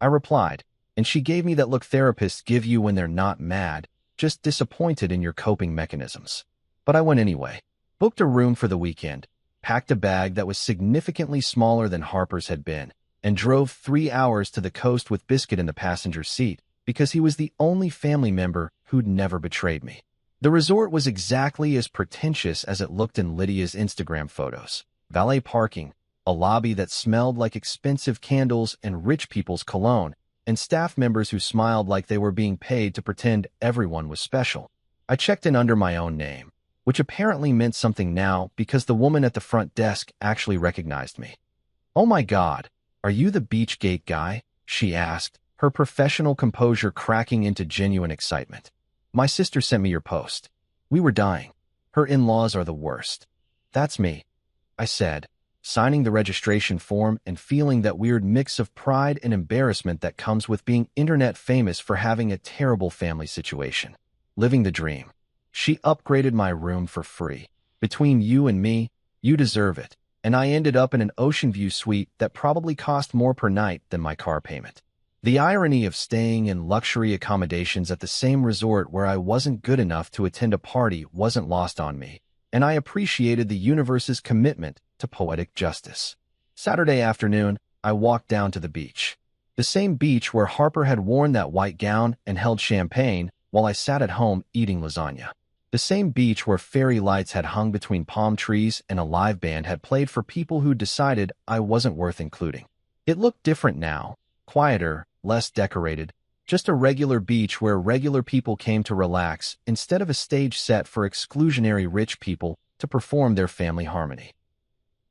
S1: I replied, and she gave me that look therapists give you when they're not mad, just disappointed in your coping mechanisms. But I went anyway. Booked a room for the weekend, packed a bag that was significantly smaller than Harper's had been, and drove 3 hours to the coast with Biscuit in the passenger seat because he was the only family member who'd never betrayed me. The resort was exactly as pretentious as it looked in Lydia's Instagram photos. Valet parking, a lobby that smelled like expensive candles and rich people's cologne, and staff members who smiled like they were being paid to pretend everyone was special. I checked in under my own name, which apparently meant something now because the woman at the front desk actually recognized me. "Oh my God, are you the Beachgate guy?" she asked, her professional composure cracking into genuine excitement. "My sister sent me your post. We were dying. Her in-laws are the worst." "That's me," I said, signing the registration form and feeling that weird mix of pride and embarrassment that comes with being internet famous for having a terrible family situation. Living the dream. "She upgraded my room for free. Between you and me, you deserve it." And I ended up in an ocean view suite that probably cost more per night than my car payment. The irony of staying in luxury accommodations at the same resort where I wasn't good enough to attend a party wasn't lost on me, and I appreciated the universe's commitment to poetic justice. Saturday afternoon, I walked down to the beach. The same beach where Harper had worn that white gown and held champagne while I sat at home eating lasagna. The same beach where fairy lights had hung between palm trees and a live band had played for people who decided I wasn't worth including. It looked different now, quieter, less decorated, just a regular beach where regular people came to relax instead of a stage set for exclusionary rich people to perform their family harmony.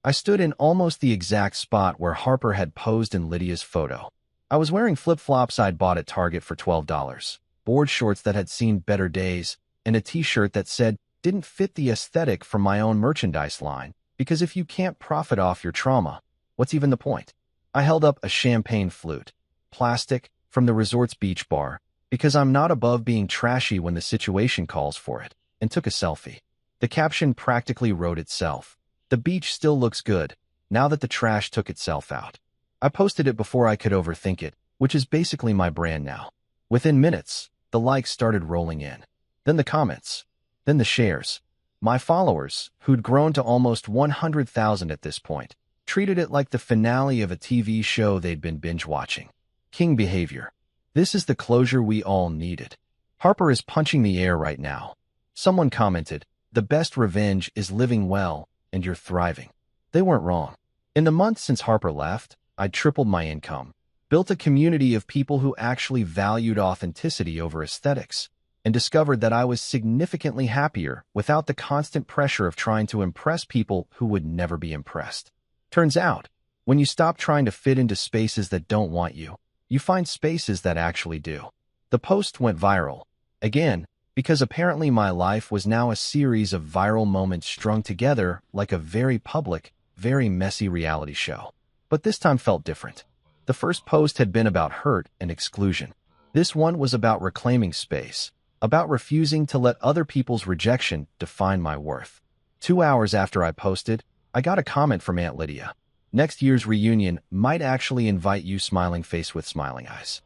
S1: I stood in almost the exact spot where Harper had posed in Lydia's photo. I was wearing flip-flops I'd bought at Target for $12, board shorts that had seen better days, and a t-shirt that said, "Didn't fit the aesthetic," from my own merchandise line, because if you can't profit off your trauma, what's even the point? I held up a champagne flute, plastic, from the resort's beach bar, because I'm not above being trashy when the situation calls for it, and took a selfie. The caption practically wrote itself. The beach still looks good, now that the trash took itself out. I posted it before I could overthink it, which is basically my brand now. Within minutes, the likes started rolling in. Then the comments. Then the shares. My followers, who'd grown to almost 100,000 at this point, treated it like the finale of a TV show they'd been binge-watching. King behavior. This is the closure we all needed. Harper is punching the air right now. Someone commented, "The best revenge is living well, and you're thriving." They weren't wrong. In the months since Harper left, I'd tripled my income, built a community of people who actually valued authenticity over aesthetics, and discovered that I was significantly happier without the constant pressure of trying to impress people who would never be impressed. Turns out, when you stop trying to fit into spaces that don't want you, you find spaces that actually do. The post went viral, again, because apparently my life was now a series of viral moments strung together like a very public, very messy reality show. But this time felt different. The first post had been about hurt and exclusion. This one was about reclaiming space, about refusing to let other people's rejection define my worth. 2 hours after I posted, I got a comment from Aunt Lydia. "Next year's reunion might actually invite you, smiling face with smiling eyes."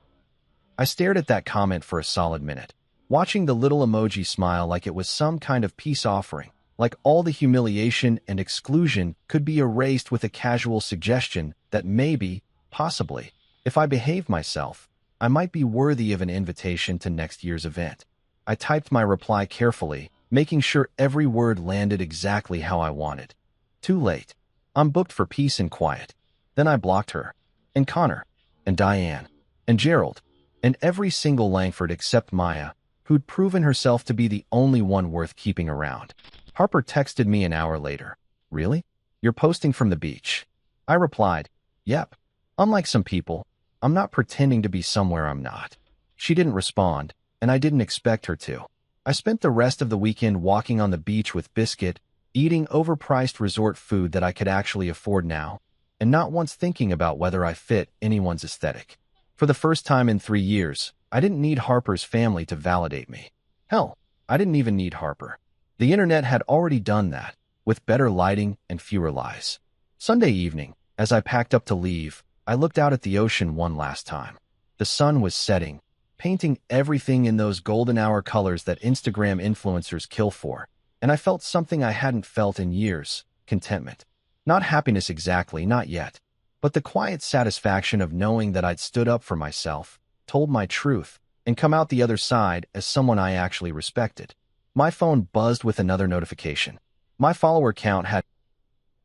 S1: I stared at that comment for a solid minute, watching the little emoji smile like it was some kind of peace offering, like all the humiliation and exclusion could be erased with a casual suggestion that maybe, possibly, if I behaved myself, I might be worthy of an invitation to next year's event. I typed my reply carefully, making sure every word landed exactly how I wanted. Too late. I'm booked for peace and quiet. Then I blocked her, and Connor, and Diane, and Gerald, and every single Langford except Maya, who'd proven herself to be the only one worth keeping around. Harper texted me an hour later. "Really? You're posting from the beach?" I replied, "Yep. Unlike some people, I'm not pretending to be somewhere I'm not." She didn't respond, and I didn't expect her to. I spent the rest of the weekend walking on the beach with Biscuit, eating overpriced resort food that I could actually afford now, and not once thinking about whether I fit anyone's aesthetic. For the first time in 3 years, I didn't need Harper's family to validate me. Hell, I didn't even need Harper. The internet had already done that, with better lighting and fewer lies. Sunday evening, as I packed up to leave, I looked out at the ocean one last time. The sun was setting, painting everything in those golden hour colors that Instagram influencers kill for, and I felt something I hadn't felt in years: contentment. Not happiness exactly, not yet, but the quiet satisfaction of knowing that I'd stood up for myself, told my truth, and come out the other side as someone I actually respected. My phone buzzed with another notification. My follower count had